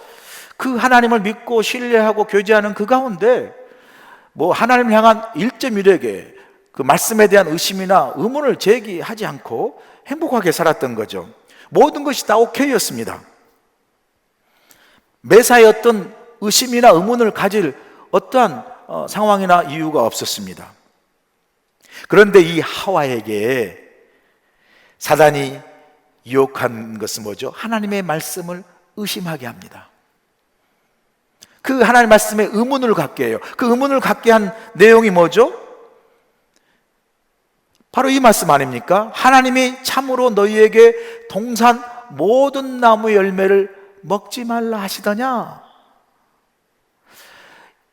그 하나님을 믿고 신뢰하고 교제하는 그 가운데 뭐 하나님을 향한 1.1에게 그 말씀에 대한 의심이나 의문을 제기하지 않고 행복하게 살았던 거죠. 모든 것이 다 오케이였습니다. 매사에 어떤 의심이나 의문을 가질 어떠한 상황이나 이유가 없었습니다. 그런데 이 하와에게 사단이 유혹한 것은 뭐죠? 하나님의 말씀을 의심하게 합니다. 그 하나님의 말씀에 의문을 갖게 해요. 그 의문을 갖게 한 내용이 뭐죠? 바로 이 말씀 아닙니까? 하나님이 참으로 너희에게 동산 모든 나무 열매를 먹지 말라 하시더냐?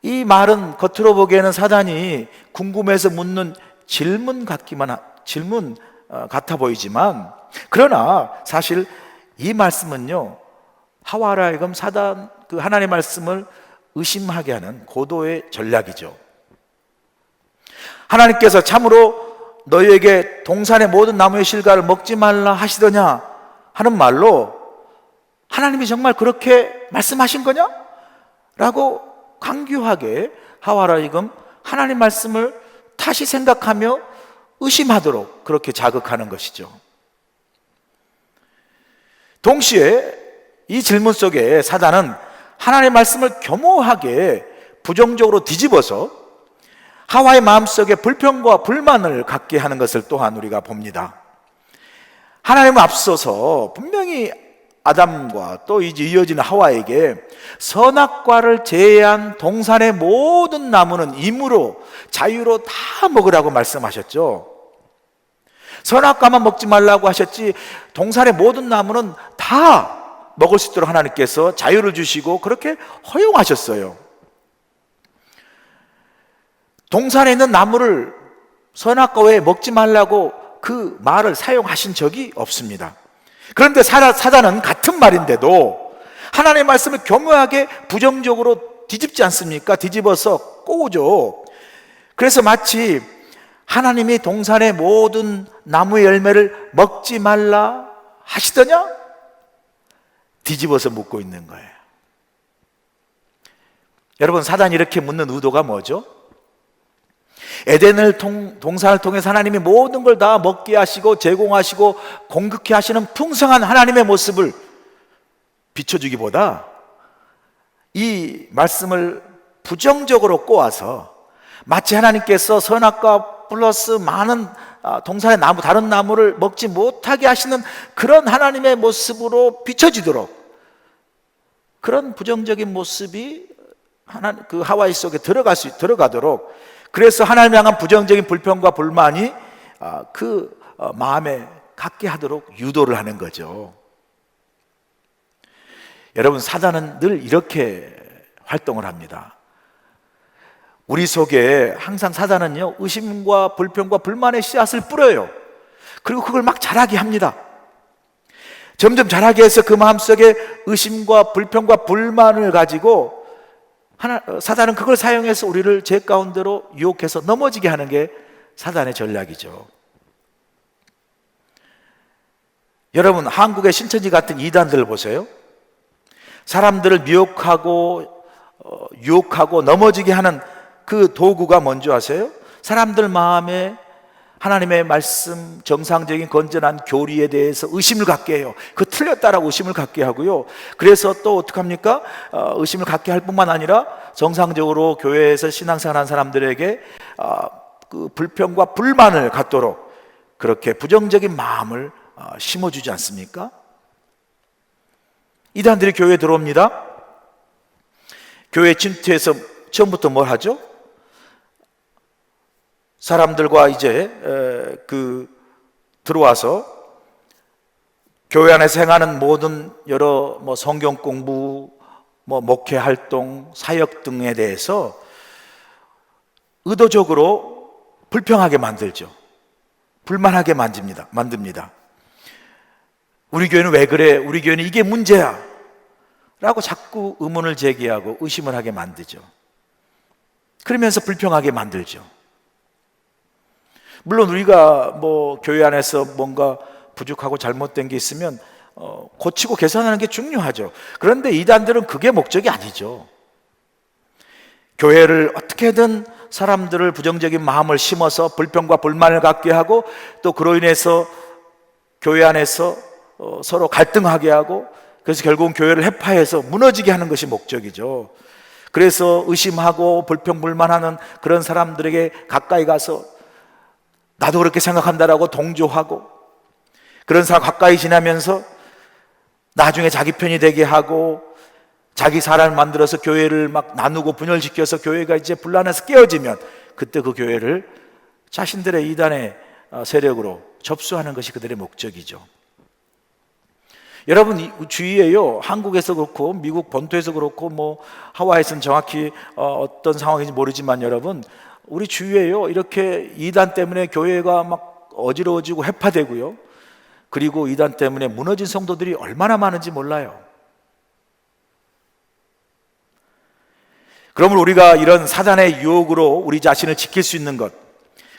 이 말은 겉으로 보기에는 사단이 궁금해서 묻는 질문 같아 보이지만, 그러나 사실 이 말씀은요, 하와로 하여금 사단 그 하나님의 말씀을 의심하게 하는 고도의 전략이죠. 하나님께서 참으로 너희에게 동산의 모든 나무의 실과를 먹지 말라 하시더냐 하는 말로 하나님이 정말 그렇게 말씀하신 거냐? 라고 강교하게 하와로 하여금 하나님 말씀을 다시 생각하며 의심하도록 그렇게 자극하는 것이죠. 동시에 이 질문 속에 사단은 하나님의 말씀을 교묘하게 부정적으로 뒤집어서 하와의 마음속에 불평과 불만을 갖게 하는 것을 또한 우리가 봅니다. 하나님은 앞서서 분명히 아담과 또 이제 이어지는 하와에게 선악과를 제외한 동산의 모든 나무는 임으로 자유로 다 먹으라고 말씀하셨죠. 선악과만 먹지 말라고 하셨지 동산의 모든 나무는 다 먹을 수 있도록 하나님께서 자유를 주시고 그렇게 허용하셨어요. 동산에 있는 나무를 선악과 외에 먹지 말라고 그 말을 사용하신 적이 없습니다. 그런데 사단은 같은 말인데도 하나님의 말씀을 교묘하게 부정적으로 뒤집지 않습니까? 뒤집어서 꼬우죠. 그래서 마치 하나님이 동산의 모든 나무의 열매를 먹지 말라 하시더냐? 뒤집어서 묻고 있는 거예요. 여러분, 사단이 이렇게 묻는 의도가 뭐죠? 에덴을 동산을 통해서 하나님이 모든 걸 다 먹게 하시고 제공하시고 공급케 하시는 풍성한 하나님의 모습을 비춰주기보다 이 말씀을 부정적으로 꼬아서 마치 하나님께서 선악과 플러스 많은 동산의 나무, 다른 나무를 먹지 못하게 하시는 그런 하나님의 모습으로 비춰지도록, 그런 부정적인 모습이 그 하와이 속에 들어가도록, 그래서 하나님 향한 부정적인 불평과 불만이 그 마음에 갖게 하도록 유도를 하는 거죠. 여러분, 사단은 늘 이렇게 활동을 합니다. 우리 속에 항상 사단은요, 의심과 불평과 불만의 씨앗을 뿌려요. 그리고 그걸 막 자라게 합니다. 점점 자라게 해서 그 마음속에 의심과 불평과 불만을 가지고 사단은 그걸 사용해서 우리를 죄 가운데로 유혹해서 넘어지게 하는 게 사단의 전략이죠. 여러분, 한국의 신천지 같은 이단들을 보세요. 사람들을 미혹하고 유혹하고 넘어지게 하는 그 도구가 뭔지 아세요? 사람들 마음에 하나님의 말씀, 정상적인 건전한 교리에 대해서 의심을 갖게 해요. 그 틀렸다라고 의심을 갖게 하고요. 그래서 또 어떡합니까? 의심을 갖게 할 뿐만 아니라 정상적으로 교회에서 신앙생활하는 사람들에게 그 불평과 불만을 갖도록 그렇게 부정적인 마음을 심어주지 않습니까? 이단들이 교회에 들어옵니다. 교회 침투해서 처음부터 뭘 하죠? 사람들과 이제 들어와서 교회 안에서 행하는 모든 여러 성경 공부, 목회 활동, 사역 등에 대해서 의도적으로 불평하게 만들죠. 불만하게 만듭니다. 우리 교회는 왜 그래? 우리 교회는 이게 문제야 라고 자꾸 의문을 제기하고 의심을 하게 만들죠. 그러면서 불평하게 만들죠. 물론 우리가 교회 안에서 뭔가 부족하고 잘못된 게 있으면 고치고 개선하는 게 중요하죠. 그런데 이단들은 그게 목적이 아니죠. 교회를 어떻게든 사람들을 부정적인 마음을 심어서 불평과 불만을 갖게 하고, 또 그로 인해서 교회 안에서 서로 갈등하게 하고, 그래서 결국은 교회를 해파해서 무너지게 하는 것이 목적이죠. 그래서 의심하고 불평불만하는 그런 사람들에게 가까이 가서 나도 그렇게 생각한다라고 동조하고, 그런 사람 가까이 지나면서 나중에 자기 편이 되게 하고 자기 사람을 만들어서 교회를 막 나누고 분열시켜서 교회가 이제 분란해서 깨어지면 그때 그 교회를 자신들의 이단의 세력으로 접수하는 것이 그들의 목적이죠. 여러분, 주위에요, 한국에서 그렇고 미국 본토에서 그렇고 하와이에서는 정확히 어떤 상황인지 모르지만, 여러분, 우리 주위에요, 이렇게 이단 때문에 교회가 막 어지러워지고 해파되고요, 그리고 이단 때문에 무너진 성도들이 얼마나 많은지 몰라요. 그러면 우리가 이런 사단의 유혹으로 우리 자신을 지킬 수 있는 것,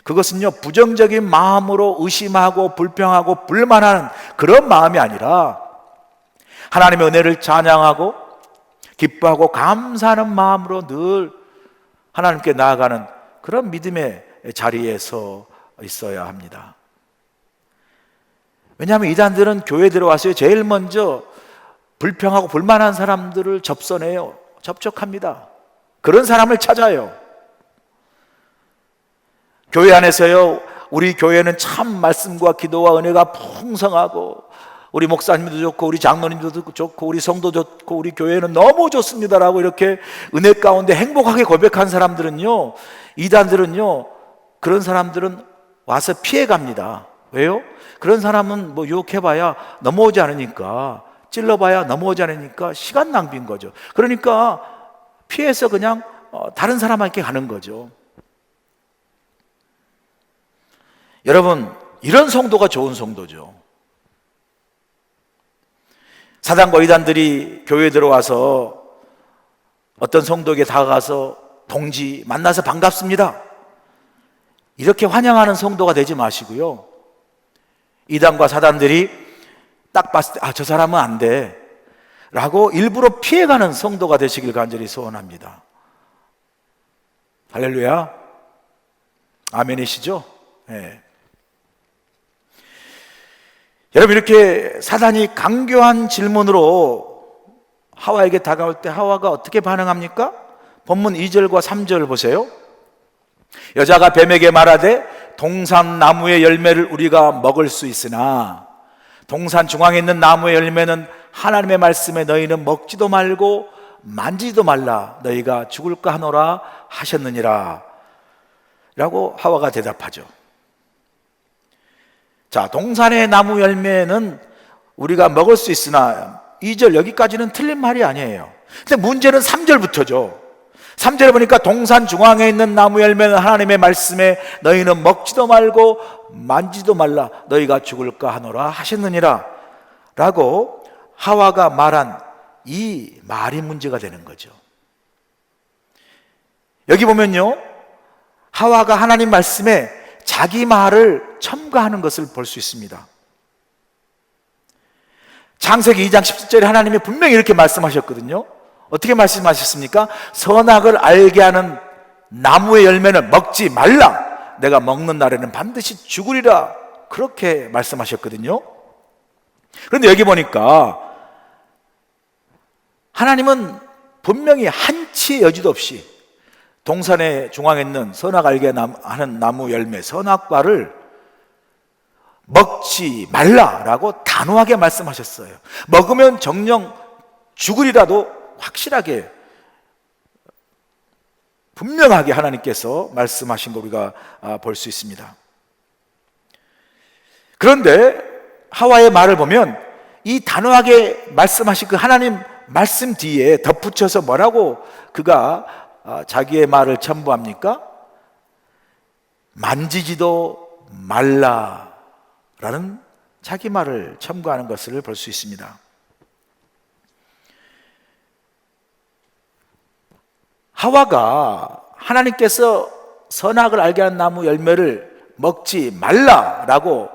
그것은요, 부정적인 마음으로 의심하고 불평하고 불만하는 그런 마음이 아니라 하나님의 은혜를 찬양하고 기뻐하고 감사하는 마음으로 늘 하나님께 나아가는 그런 믿음의 자리에서 있어야 합니다. 왜냐하면 이단들은 교회에 들어와서 제일 먼저 불평하고 불만한 사람들을 접선해요. 접촉합니다. 그런 사람을 찾아요. 교회 안에서요, 우리 교회는 참 말씀과 기도와 은혜가 풍성하고 우리 목사님도 좋고 우리 장로님도 좋고 우리 성도 좋고 우리 교회는 너무 좋습니다라고 이렇게 은혜 가운데 행복하게 고백한 사람들은요, 이단들은요, 그런 사람들은 와서 피해갑니다. 왜요? 그런 사람은 유혹해봐야 넘어오지 않으니까, 찔러봐야 넘어오지 않으니까 시간 낭비인 거죠. 그러니까 피해서 그냥 다른 사람한테 가는 거죠. 여러분, 이런 성도가 좋은 성도죠. 사단과 이단들이 교회에 들어와서 어떤 성도에게 다가가서 동지 만나서 반갑습니다, 이렇게 환영하는 성도가 되지 마시고요, 이단과 사단들이 딱 봤을 때 저 사람은 안 돼 라고 일부러 피해가는 성도가 되시길 간절히 소원합니다. 할렐루야. 아멘이시죠? 예. 여러분, 이렇게 사단이 강교한 질문으로 하와에게 다가올 때 하와가 어떻게 반응합니까? 본문 2절과 3절 보세요. 여자가 뱀에게 말하되 동산 나무의 열매를 우리가 먹을 수 있으나 동산 중앙에 있는 나무의 열매는 하나님의 말씀에 너희는 먹지도 말고 만지지도 말라 너희가 죽을까 하노라 하셨느니라 라고 하와가 대답하죠. 자, 동산의 나무 열매는 우리가 먹을 수 있으나 2절 여기까지는 틀린 말이 아니에요. 근데 문제는 3절부터죠. 3절에 보니까 동산 중앙에 있는 나무 열매는 하나님의 말씀에 너희는 먹지도 말고 만지도 말라 너희가 죽을까 하노라 하셨느니라 라고 하와가 말한 이 말이 문제가 되는 거죠. 여기 보면요, 하와가 하나님 말씀에 자기 말을 첨가하는 것을 볼 수 있습니다. 창세기 2장 17절에 하나님이 분명히 이렇게 말씀하셨거든요. 어떻게 말씀하셨습니까? 선악을 알게 하는 나무의 열매는 먹지 말라. 내가 먹는 날에는 반드시 죽으리라. 그렇게 말씀하셨거든요. 그런데 여기 보니까 하나님은 분명히 한치의 여지도 없이 동산의 중앙에 있는 선악 알게 하는 나무 열매 선악과를 먹지 말라라고 단호하게 말씀하셨어요. 먹으면 정녕 죽으리라도 확실하게 분명하게 하나님께서 말씀하신 거 우리가 볼 수 있습니다. 그런데 하와의 말을 보면 이 단호하게 말씀하신 그 하나님 말씀 뒤에 덧붙여서 뭐라고 그가 자기의 말을 첨부합니까? 만지지도 말라라는 자기 말을 첨부하는 것을 볼 수 있습니다. 하와가 하나님께서 선악을 알게 하는 나무 열매를 먹지 말라라고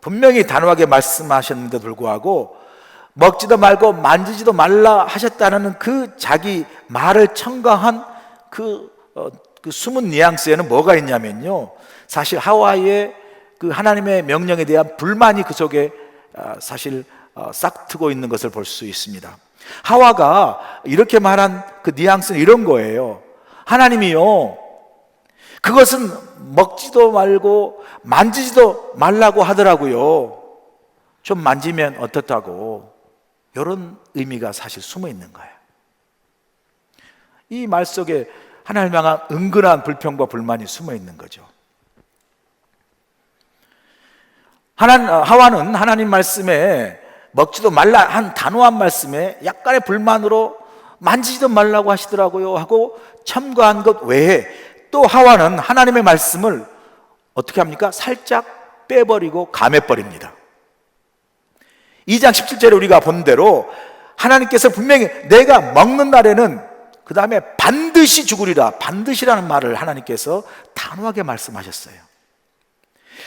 분명히 단호하게 말씀하셨는데도 불구하고 먹지도 말고 만지지도 말라 하셨다는 그 자기 말을 첨가한 그 숨은 뉘앙스에는 뭐가 있냐면요, 사실 하와의 그 하나님의 명령에 대한 불만이 그 속에 사실 싹트고 있는 것을 볼 수 있습니다. 하와가 이렇게 말한 그 뉘앙스는 이런 거예요. 하나님이요, 그것은 먹지도 말고 만지지도 말라고 하더라고요. 좀 만지면 어떻다고, 이런 의미가 사실 숨어 있는 거예요. 이 말 속에 하나님 향한 은근한 불평과 불만이 숨어 있는 거죠. 하와는 하나님 말씀에 먹지도 말라 한 단호한 말씀에 약간의 불만으로 만지지도 말라고 하시더라고요 하고 첨가한 것 외에 또 하와는 하나님의 말씀을 어떻게 합니까? 살짝 빼버리고 감해버립니다. 2장 17절에 우리가 본 대로 하나님께서 분명히 내가 먹는 날에는 그 다음에 반드시 죽으리라, 반드시라는 말을 하나님께서 단호하게 말씀하셨어요.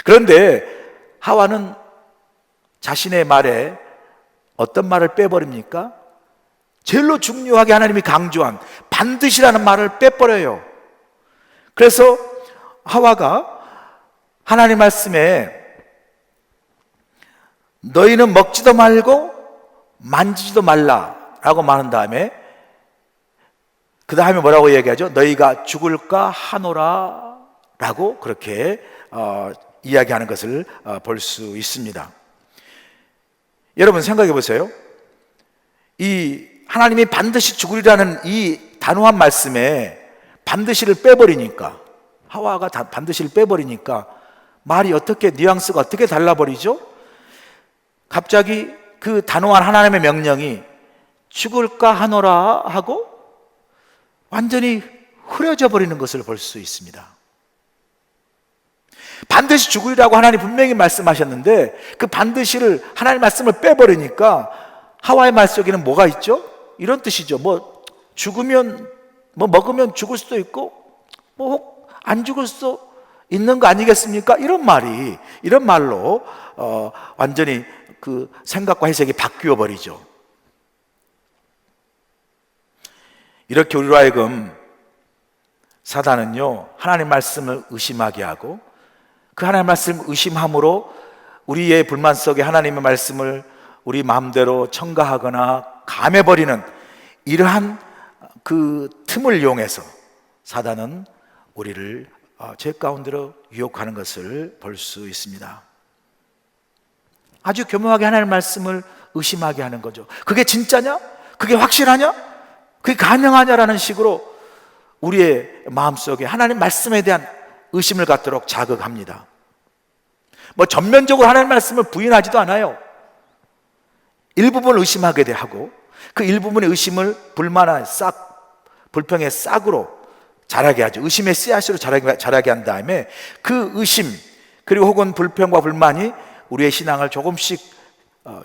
그런데 하와는 자신의 말에 어떤 말을 빼버립니까? 제일로 중요하게 하나님이 강조한 반드시라는 말을 빼버려요. 그래서 하와가 하나님 말씀에 너희는 먹지도 말고 만지지도 말라라고 말한 다음에 그 다음에 뭐라고 얘기하죠? 너희가 죽을까 하노라 라고 그렇게 이야기하는 것을 볼 수 있습니다. 여러분 생각해 보세요. 이 하나님이 반드시 죽으리라는 이 단호한 말씀에 반드시를 빼버리니까, 하와가 반드시를 빼버리니까 말이 어떻게, 뉘앙스가 어떻게 달라버리죠? 갑자기 그 단호한 하나님의 명령이 죽을까 하노라 하고 완전히 흐려져 버리는 것을 볼 수 있습니다. 반드시 죽으리라고 하나님 분명히 말씀하셨는데 그 반드시를 하나님 말씀을 빼버리니까 하와의 말 속에는 뭐가 있죠? 이런 뜻이죠. 뭐 죽으면 뭐 먹으면 죽을 수도 있고 뭐 안 죽을 수도 있는 거 아니겠습니까? 이런 말로 완전히 그 생각과 해석이 바뀌어 버리죠. 이렇게 우리로 하여금 사단은요, 하나님 말씀을 의심하게 하고 그 하나님 말씀을 의심함으로 우리의 불만 속에 하나님의 말씀을 우리 마음대로 첨가하거나 감해버리는 이러한 그 틈을 이용해서 사단은 우리를 죄 가운데로 유혹하는 것을 볼 수 있습니다. 아주 교묘하게 하나님의 말씀을 의심하게 하는 거죠. 그게 진짜냐? 그게 확실하냐? 그게 가능하냐라는 식으로 우리의 마음속에 하나님 말씀에 대한 의심을 갖도록 자극합니다. 뭐 전면적으로 하나님 말씀을 부인하지도 않아요. 일부분을 의심하게 하고 그 일부분의 의심을 불만한 불평의 싹으로 자라게 하죠. 의심의 씨앗으로 자라게 한 다음에 그 의심 그리고 혹은 불평과 불만이 우리의 신앙을 조금씩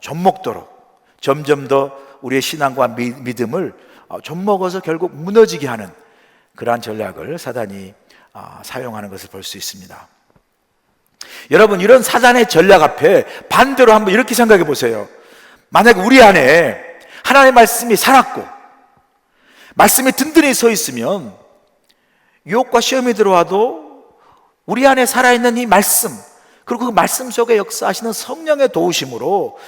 좀먹도록 점점 더 우리의 신앙과 믿음을 좀먹어서 결국 무너지게 하는 그러한 전략을 사단이 사용하는 것을 볼 수 있습니다. 여러분, 이런 사단의 전략 앞에 반대로 한번 이렇게 생각해 보세요. 만약 우리 안에 하나님의 말씀이 살았고 말씀이 든든히 서 있으면 유혹과 시험이 들어와도 우리 안에 살아있는 이 말씀 그리고 그 말씀 속에 역사하시는 성령의 도우심으로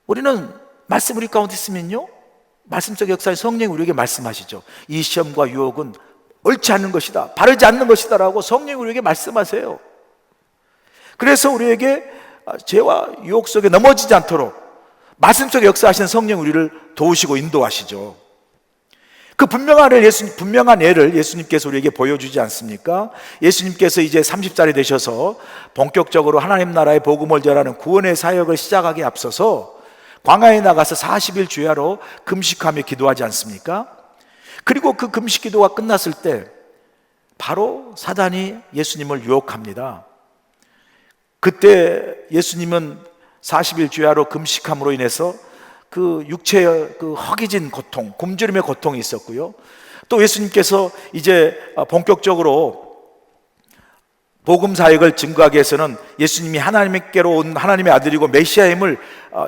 우리는 말씀 우리 가운데 있으면요, 말씀 속에 역사하신 성령이 우리에게 말씀하시죠. 이 시험과 유혹은 옳지 않는 것이다, 바르지 않는 것이다 라고 성령이 우리에게 말씀하세요. 그래서 우리에게 죄와 유혹 속에 넘어지지 않도록 말씀 속에 역사하시는 성령 우리를 도우시고 인도하시죠. 그 분명한 예를 예수님께서 우리에게 보여주지 않습니까? 예수님께서 이제 30살이 되셔서 본격적으로 하나님 나라의 복음을 전하는 구원의 사역을 시작하기에 앞서서 광야에 나가서 40일 주야로 금식하며 기도하지 않습니까? 그리고 그 금식 기도가 끝났을 때 바로 사단이 예수님을 유혹합니다. 그때 예수님은 40일 주야로 금식함으로 인해서 그 육체의 그 허기진 고통, 굶주림의 고통이 있었고요. 또 예수님께서 이제 본격적으로 복음 사역을 증거하기 위해서는 예수님이 하나님께로 온 하나님의 아들이고 메시아임을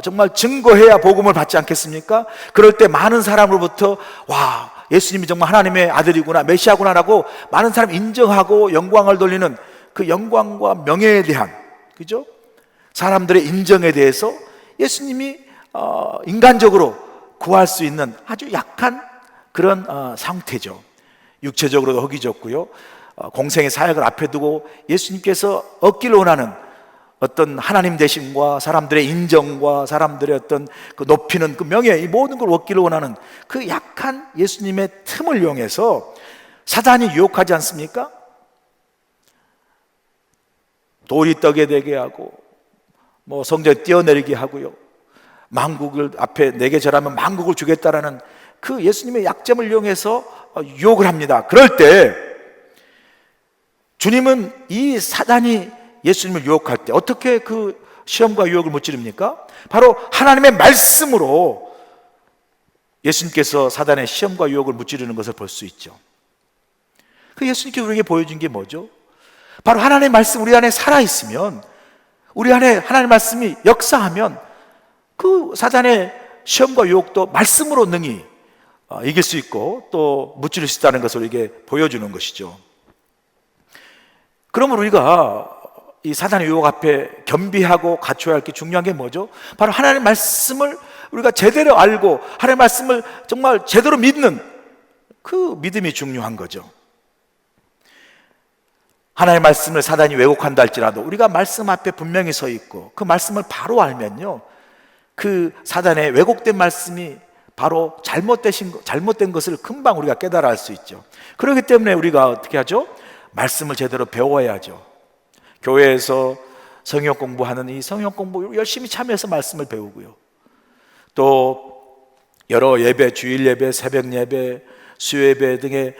정말 증거해야 복음을 받지 않겠습니까? 그럴 때 많은 사람으로부터 와, 예수님이 정말 하나님의 아들이구나, 메시아구나라고 많은 사람이 인정하고 영광을 돌리는 그 영광과 명예에 대한, 그죠? 사람들의 인정에 대해서 예수님이 인간적으로 구할 수 있는 아주 약한 그런 상태죠. 육체적으로도 허기졌고요. 공생의 사역을 앞에 두고 예수님께서 얻기를 원하는 어떤 하나님 되심과 사람들의 인정과 사람들의 어떤 그 높이는 그 명예, 이 모든 걸 얻기를 원하는 그 약한 예수님의 틈을 이용해서 사단이 유혹하지 않습니까? 돌이 떡에 되게 하고 뭐 성전에 뛰어내리게 하고요, 만국을 앞에 내게 절하면 만국을 주겠다라는 그 예수님의 약점을 이용해서 유혹을 합니다. 그럴 때 주님은 이 사단이 예수님을 유혹할 때 어떻게 그 시험과 유혹을 무찌릅니까? 바로 하나님의 말씀으로 예수님께서 사단의 시험과 유혹을 무찌르는 것을 볼 수 있죠. 그 예수님께서 우리에게 보여준 게 뭐죠? 바로 하나님의 말씀 우리 안에 살아있으면, 우리 안에 하나님의 말씀이 역사하면 그 사단의 시험과 유혹도 말씀으로 능히 이길 수 있고 또 무찌를 수 있다는 것을 우리에게 보여주는 것이죠. 그러면 우리가 이 사단의 유혹 앞에 겸비하고 갖춰야 할 게 중요한 게 뭐죠? 바로 하나님의 말씀을 우리가 제대로 알고 하나님의 말씀을 정말 제대로 믿는 그 믿음이 중요한 거죠. 하나님의 말씀을 사단이 왜곡한다 할지라도 우리가 말씀 앞에 분명히 서 있고 그 말씀을 바로 알면요, 그 사단의 왜곡된 말씀이 바로 잘못된 것을 금방 우리가 깨달아 알 수 있죠. 그렇기 때문에 우리가 어떻게 하죠? 말씀을 제대로 배워야죠. 교회에서 성경 공부하는 이 성경 공부 열심히 참여해서 말씀을 배우고요, 또 여러 예배, 주일 예배, 새벽 예배, 수요예배 등의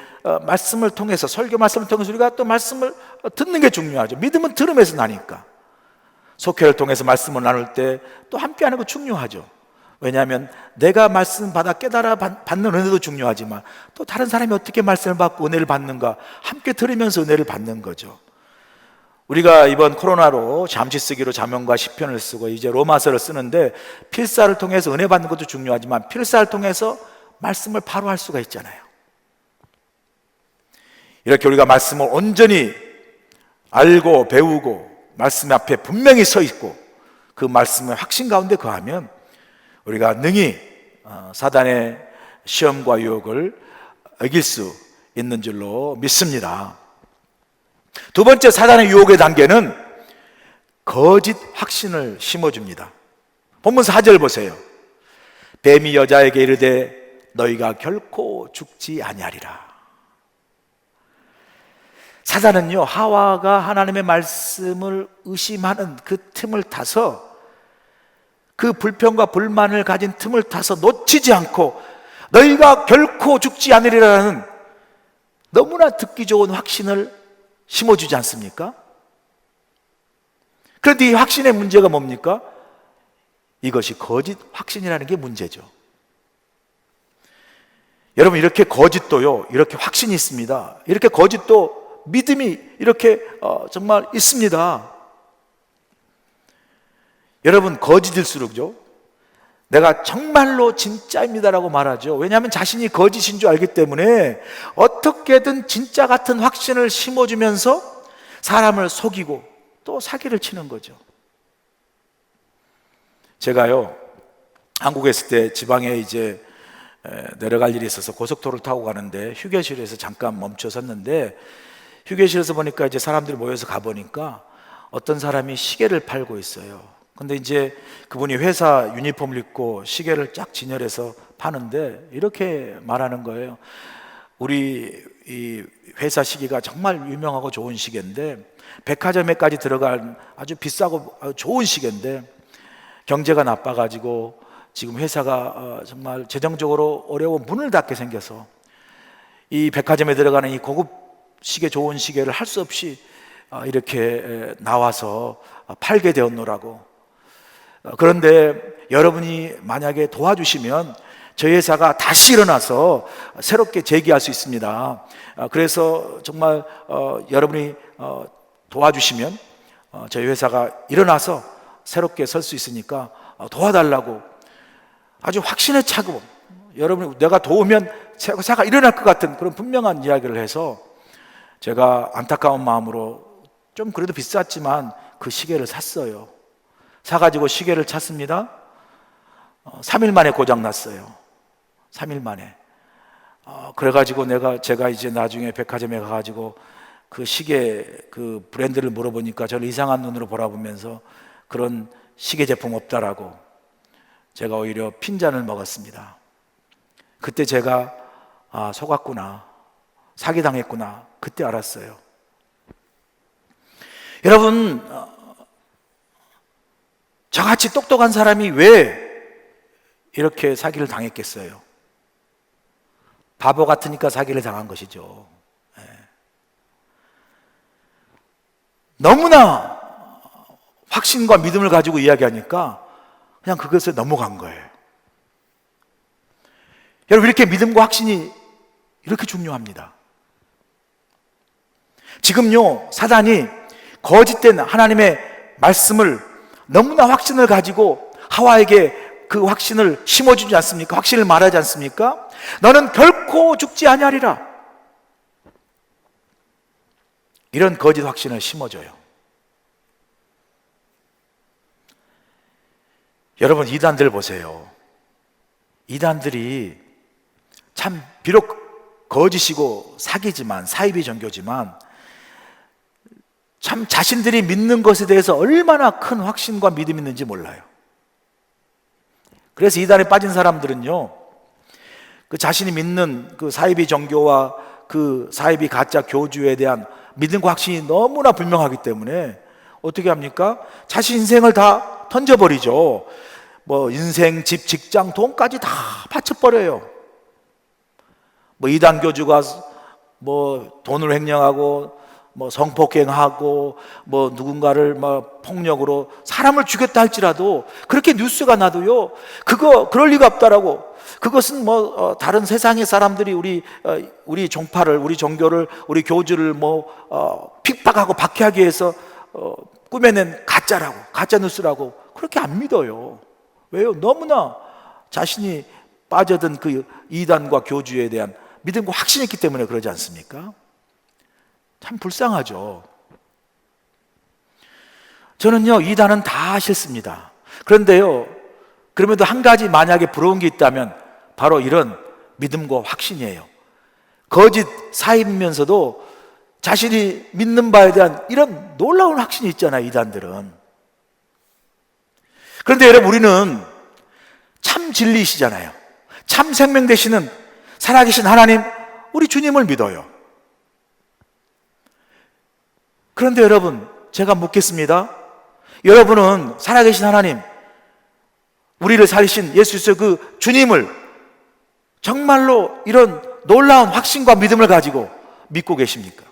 말씀을 통해서, 설교 말씀을 통해서 우리가 또 말씀을 듣는 게 중요하죠. 믿음은 들음에서 나니까. 속회를 통해서 말씀을 나눌 때 또 함께하는 거 중요하죠. 왜냐하면 내가 말씀 받아 깨달아 받는 은혜도 중요하지만 또 다른 사람이 어떻게 말씀을 받고 은혜를 받는가, 함께 들으면서 은혜를 받는 거죠. 우리가 이번 코로나로 잠시 쓰기로 잠언과 시편을 쓰고 이제 로마서를 쓰는데 필사를 통해서 은혜 받는 것도 중요하지만 필사를 통해서 말씀을 바로 할 수가 있잖아요. 이렇게 우리가 말씀을 온전히 알고 배우고 말씀 앞에 분명히 서 있고 그 말씀의 확신 가운데 거하면 우리가 능히 사단의 시험과 유혹을 이길 수 있는 줄로 믿습니다. 두 번째 사단의 유혹의 단계는 거짓 확신을 심어줍니다. 본문 4절 보세요. 뱀이 여자에게 이르되 너희가 결코 죽지 아니하리라. 사단은요, 하와가 하나님의 말씀을 의심하는 그 틈을 타서, 그 불평과 불만을 가진 틈을 타서 놓치지 않고 너희가 결코 죽지 않으리라는 너무나 듣기 좋은 확신을 심어주지 않습니까? 그런데 이 확신의 문제가 뭡니까? 이것이 거짓 확신이라는 게 문제죠. 여러분, 이렇게 거짓도요, 이렇게 확신이 있습니다. 이렇게 거짓도 믿음이 이렇게 정말 있습니다. 여러분, 거짓일수록요, 내가 정말로 진짜입니다라고 말하죠. 왜냐하면 자신이 거짓인 줄 알기 때문에 어떻게든 진짜 같은 확신을 심어주면서 사람을 속이고 또 사기를 치는 거죠. 제가요, 한국에 있을 때 지방에 이제 내려갈 일이 있어서 고속도로를 타고 가는데 휴게실에서 잠깐 멈춰 섰는데, 휴게실에서 보니까 이제 사람들이 모여서 가보니까 어떤 사람이 시계를 팔고 있어요. 근데 이제 그분이 회사 유니폼을 입고 시계를 쫙 진열해서 파는데 이렇게 말하는 거예요. 우리 이 회사 시계가 정말 유명하고 좋은 시계인데, 백화점에까지 들어간 아주 비싸고 좋은 시계인데 경제가 나빠가지고 지금 회사가 정말 재정적으로 어려워 문을 닫게 생겨서 이 백화점에 들어가는 이 고급 시계, 좋은 시계를 할 수 없이 이렇게 나와서 팔게 되었노라고. 그런데 여러분이 만약에 도와주시면 저희 회사가 다시 일어나서 새롭게 재기할 수 있습니다. 그래서 정말 여러분이 도와주시면 저희 회사가 일어나서 새롭게 설 수 있으니까 도와달라고 아주 확신에 차고, 여러분이 내가 도우면 회사가 일어날 것 같은 그런 분명한 이야기를 해서 제가 안타까운 마음으로 좀 그래도 비쌌지만 그 시계를 샀어요. 사가지고 시계를 찼습니다. 3일 만에 고장 났어요. 3일 만에. 그래가지고 제가 이제 나중에 백화점에 가가지고 그 시계 그 브랜드를 물어보니까 저를 이상한 눈으로 바라보면서 그런 시계 제품 없다라고, 제가 오히려 핀잔을 먹었습니다. 그때 제가 속았구나, 사기당했구나, 그때 알았어요. 여러분, 저같이 똑똑한 사람이 왜 이렇게 사기를 당했겠어요? 바보 같으니까 사기를 당한 것이죠. 너무나 확신과 믿음을 가지고 이야기하니까 그냥 그것에 넘어간 거예요. 여러분, 이렇게 믿음과 확신이 이렇게 중요합니다. 지금요, 사단이 거짓된 하나님의 말씀을 너무나 확신을 가지고 하와에게 그 확신을 심어주지 않습니까? 확신을 말하지 않습니까? 너는 결코 죽지 아니하리라. 이런 거짓 확신을 심어줘요. 여러분, 이단들 보세요. 이단들이 참 비록 거짓이고 사기지만, 사이비 종교지만 참 자신들이 믿는 것에 대해서 얼마나 큰 확신과 믿음이 있는지 몰라요. 그래서 이단에 빠진 사람들은요, 그 자신이 믿는 그 사이비 종교와 그 사이비 가짜 교주에 대한 믿음과 확신이 너무나 분명하기 때문에 어떻게 합니까? 자신 인생을 다 던져버리죠. 뭐 인생, 집, 직장, 돈까지 다 바쳐버려요. 뭐 이단 교주가 뭐 돈을 횡령하고 뭐 성폭행하고 뭐 누군가를 뭐 폭력으로 사람을 죽였다 할지라도 그렇게 뉴스가 나도요, 그럴 리가 없다라고. 그것은 뭐 다른 세상의 사람들이 우리 종파를, 우리 종교를, 우리 교주를 뭐 핍박하고 박해하기 위해서 꾸며낸 가짜라고, 가짜 뉴스라고 그렇게 안 믿어요. 왜요? 너무나 자신이 빠져든 그 이단과 교주에 대한 믿음과 확신이 있기 때문에 그러지 않습니까? 참 불쌍하죠. 저는요, 이단은 다 싫습니다. 그런데요, 그럼에도 한 가지 만약에 부러운 게 있다면 바로 이런 믿음과 확신이에요. 거짓 사입이면서도 자신이 믿는 바에 대한 이런 놀라운 확신이 있잖아요, 이단들은. 그런데 여러분, 우리는 참 진리이시잖아요. 참 생명 되시는 살아계신 하나님, 우리 주님을 믿어요. 그런데 여러분, 제가 묻겠습니다. 여러분은 살아계신 하나님, 우리를 살리신 예수 그리스도 그 주님을 정말로 이런 놀라운 확신과 믿음을 가지고 믿고 계십니까?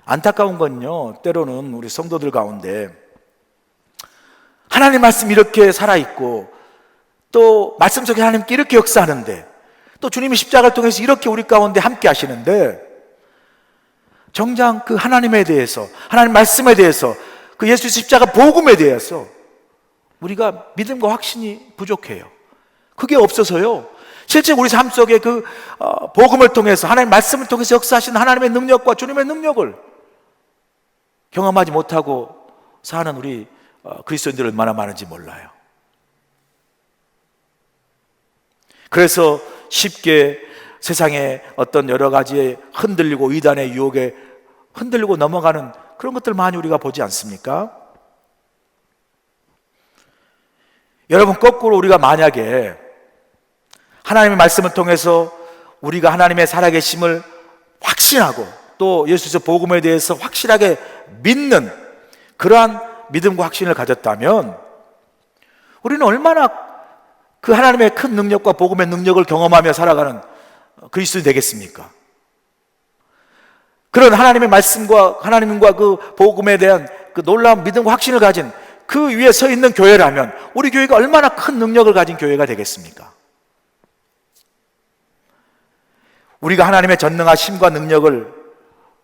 안타까운 건요, 때로는 우리 성도들 가운데 하나님 말씀이 이렇게 살아있고 또 말씀 속에 하나님께 이렇게 역사하는데 또 주님이 십자가를 통해서 이렇게 우리 가운데 함께 하시는데 정작 그 하나님에 대해서, 하나님 말씀에 대해서, 그 예수 십자가 복음에 대해서 우리가 믿음과 확신이 부족해요. 그게 없어서요, 실제 우리 삶 속에 그 복음을 통해서, 하나님 말씀을 통해서 역사하신 하나님의 능력과 주님의 능력을 경험하지 못하고 사는 우리 그리스도인들이 얼마나 많은지 몰라요. 그래서 쉽게 세상의 어떤 여러 가지에 흔들리고 이단의 유혹에 흔들리고 넘어가는 그런 것들 많이 우리가 보지 않습니까? 여러분, 거꾸로 우리가 만약에 하나님의 말씀을 통해서 우리가 하나님의 살아계심을 확신하고 또 예수의 복음에 대해서 확실하게 믿는 그러한 믿음과 확신을 가졌다면 우리는 얼마나 그 하나님의 큰 능력과 복음의 능력을 경험하며 살아가는 그리스도인이 되겠습니까? 그런 하나님의 말씀과 하나님과 그 복음에 대한 그 놀라운 믿음과 확신을 가진 그 위에 서 있는 교회라면 우리 교회가 얼마나 큰 능력을 가진 교회가 되겠습니까? 우리가 하나님의 전능하심과 능력을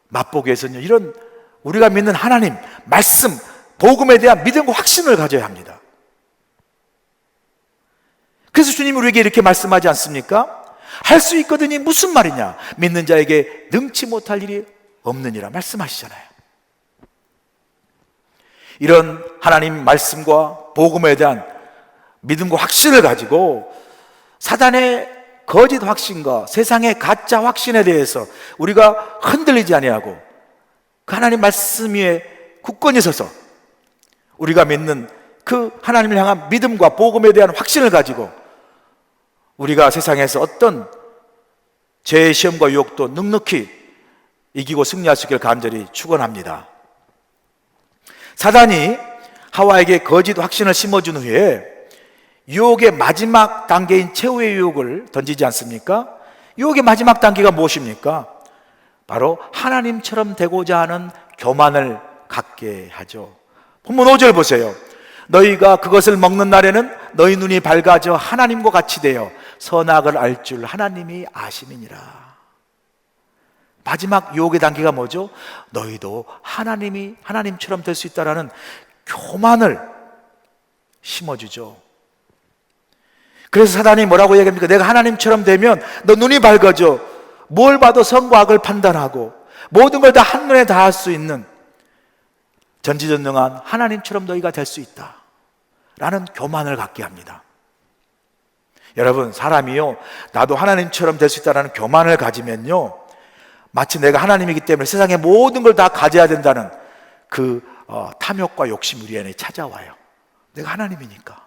맛보기 위해서는 이런 우리가 믿는 하나님, 말씀, 복음에 대한 믿음과 확신을 가져야 합니다. 그래서 주님이 우리에게 이렇게 말씀하지 않습니까? 할 수 있거든이 무슨 말이냐? 믿는 자에게 능치 못할 일이 없느니라 말씀하시잖아요. 이런 하나님 말씀과 복음에 대한 믿음과 확신을 가지고 사단의 거짓 확신과 세상의 가짜 확신에 대해서 우리가 흔들리지 아니하고 그 하나님 말씀 위에 굳건히 서서 우리가 믿는 그 하나님을 향한 믿음과 복음에 대한 확신을 가지고 우리가 세상에서 어떤 죄의 시험과 유혹도 넉넉히 이기고 승리할 수 있기를 간절히 축원합니다. 사단이 하와에게 거짓 확신을 심어준 후에 유혹의 마지막 단계인 최후의 유혹을 던지지 않습니까? 유혹의 마지막 단계가 무엇입니까? 바로 하나님처럼 되고자 하는 교만을 갖게 하죠. 본문 5절 보세요. 너희가 그것을 먹는 날에는 너희 눈이 밝아져 하나님과 같이 되어 선악을 알 줄 하나님이 아심이니라. 마지막 유혹의 단계가 뭐죠? 너희도 하나님처럼 될 수 있다라는 교만을 심어주죠. 그래서 사단이 뭐라고 얘기합니까? 내가 하나님처럼 되면 너 눈이 밝아져 뭘 봐도 선과 악을 판단하고 모든 걸 다 한눈에 다 할 수 있는 전지전능한 하나님처럼 너희가 될 수 있다 라는 교만을 갖게 합니다. 여러분, 사람이요, 나도 하나님처럼 될 수 있다는 교만을 가지면요, 마치 내가 하나님이기 때문에 세상의 모든 걸 다 가져야 된다는 그 탐욕과 욕심 우리 안에 찾아와요. 내가 하나님이니까.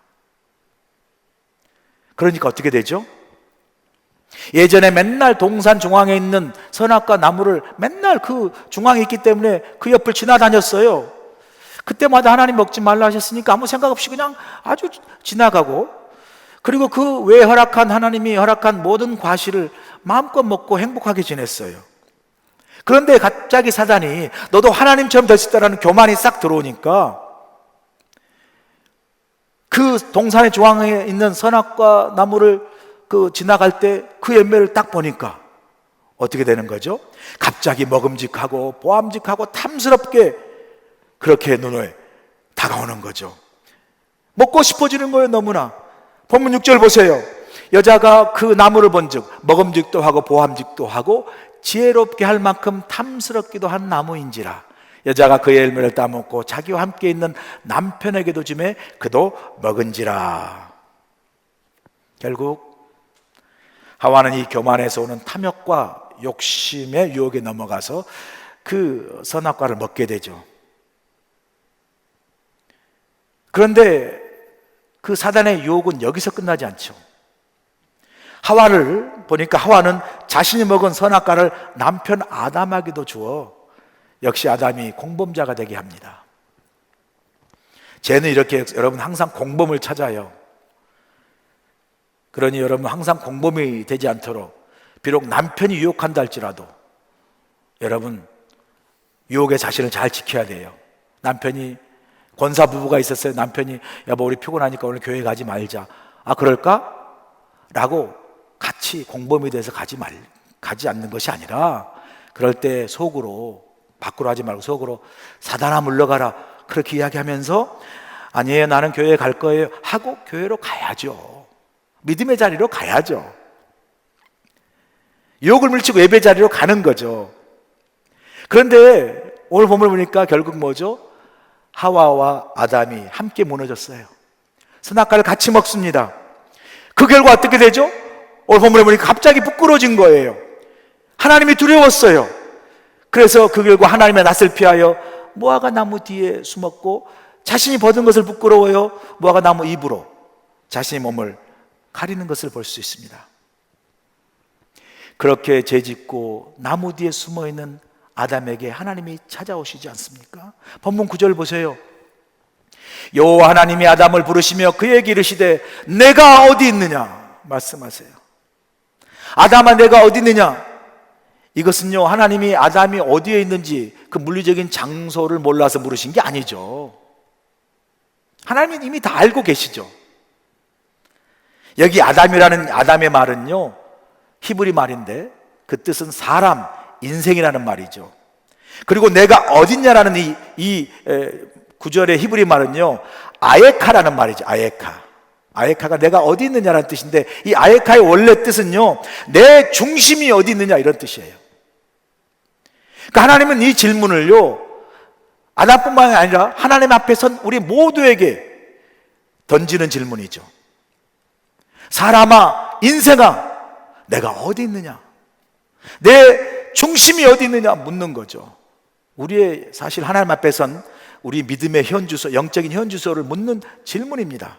그러니까 어떻게 되죠? 예전에 맨날 동산 중앙에 있는 선악과 나무를 맨날 그 중앙에 있기 때문에 그 옆을 지나다녔어요. 그때마다 하나님 먹지 말라 하셨으니까 아무 생각 없이 그냥 아주 지나가고, 그리고 그 외에 하나님이 허락한 모든 과실을 마음껏 먹고 행복하게 지냈어요. 그런데 갑자기 사단이 너도 하나님처럼 될 수 있다는 교만이 싹 들어오니까 그 동산의 중앙에 있는 선악과 나무를 지나갈 때 그 열매를 딱 보니까 어떻게 되는 거죠? 갑자기 먹음직하고 보암직하고 탐스럽게 그렇게 눈에 다가오는 거죠. 먹고 싶어지는 거예요, 너무나. 본문 6절 보세요. 여자가 그 나무를 본즉 먹음직도 하고 보함직도 하고 지혜롭게 할 만큼 탐스럽기도 한 나무인지라. 여자가 그의 열매를 따먹고 자기와 함께 있는 남편에게도 주매 그도 먹은지라. 결국 하와는 이 교만에서 오는 탐욕과 욕심의 유혹에 넘어가서 그 선악과를 먹게 되죠. 그런데 그 사단의 유혹은 여기서 끝나지 않죠. 하와를 보니까 하와는 자신이 먹은 선악과를 남편 아담에게도 주어 역시 아담이 공범자가 되게 합니다. 죄는 이렇게 여러분 항상 공범을 찾아요. 그러니 여러분 항상 공범이 되지 않도록 비록 남편이 유혹한다 할지라도 여러분 유혹의 자신을 잘 지켜야 돼요. 남편이 권사 부부가 있었어요. 남편이 여보 우리 피곤하니까 오늘 교회 가지 말자. 아 그럴까? 라고 같이 공범이 돼서 가지 않는 것이 아니라 그럴 때 속으로 밖으로 하지 말고 속으로 사단아 물러가라 그렇게 이야기하면서 아니에요 나는 교회에 갈 거예요 하고 교회로 가야죠. 믿음의 자리로 가야죠. 유혹을 물리치고 예배 자리로 가는 거죠. 그런데 오늘 본문을 보니까 결국 뭐죠? 하와와 아담이 함께 무너졌어요. 선악과를 같이 먹습니다. 그 결과 어떻게 되죠? 오늘 본문에 보니까 갑자기 부끄러워진 거예요. 하나님이 두려웠어요. 그래서 그 결과 하나님의 낯을 피하여 무화과 나무 뒤에 숨었고 자신이 벗은 것을 부끄러워요. 무화과 나무 잎으로 자신의 몸을 가리는 것을 볼 수 있습니다. 그렇게 죄짓고 나무 뒤에 숨어있는 아담에게 하나님이 찾아오시지 않습니까? 본문 9절 보세요. 여호와 하나님이 아담을 부르시며 그에게 이르시되 내가 어디 있느냐 말씀하세요. 아담아 내가 어디 있느냐. 이것은요 하나님이 아담이 어디에 있는지 그 물리적인 장소를 몰라서 물으신 게 아니죠. 하나님은 이미 다 알고 계시죠. 여기 아담이라는 아담의 말은요 히브리 말인데 그 뜻은 사람, 인생이라는 말이죠. 그리고 내가 어딨냐라는 이 구절의 히브리 말은요 아예카라는 말이죠. 아예카가 내가 어디 있느냐라는 뜻인데 이 아예카의 원래 뜻은요 내 중심이 어디 있느냐 이런 뜻이에요. 그러니까 하나님은 이 질문을요 아담뿐만 아니라 하나님 앞에 선 우리 모두에게 던지는 질문이죠. 사람아, 인생아, 내가 어디 있느냐? 내 중심이 어디 있느냐 묻는 거죠. 우리의 사실 하나님 앞에 선 우리 믿음의 현주소, 영적인 현주소를 묻는 질문입니다.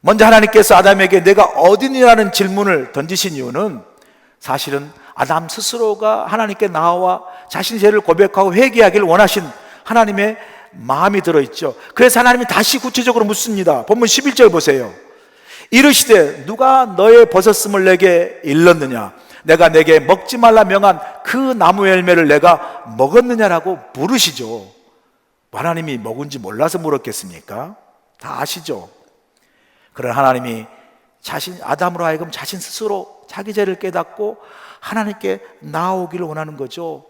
먼저 하나님께서 아담에게 내가 어디 있느냐는 질문을 던지신 이유는 사실은 아담 스스로가 하나님께 나와 자신의 죄를 고백하고 회개하기를 원하신 하나님의 마음이 들어있죠. 그래서 하나님이 다시 구체적으로 묻습니다. 본문 11절 보세요. 이르시되 누가 너의 벗었음을 내게 일렀느냐? 내가 내게 먹지 말라 명한 그 나무 열매를 내가 먹었느냐라고 물으시죠. 하나님이 먹은지 몰라서 물었겠습니까? 다 아시죠. 그러나 하나님이 아담으로 하여금 자신 스스로 자기 죄를 깨닫고 하나님께 나아오기를 원하는 거죠.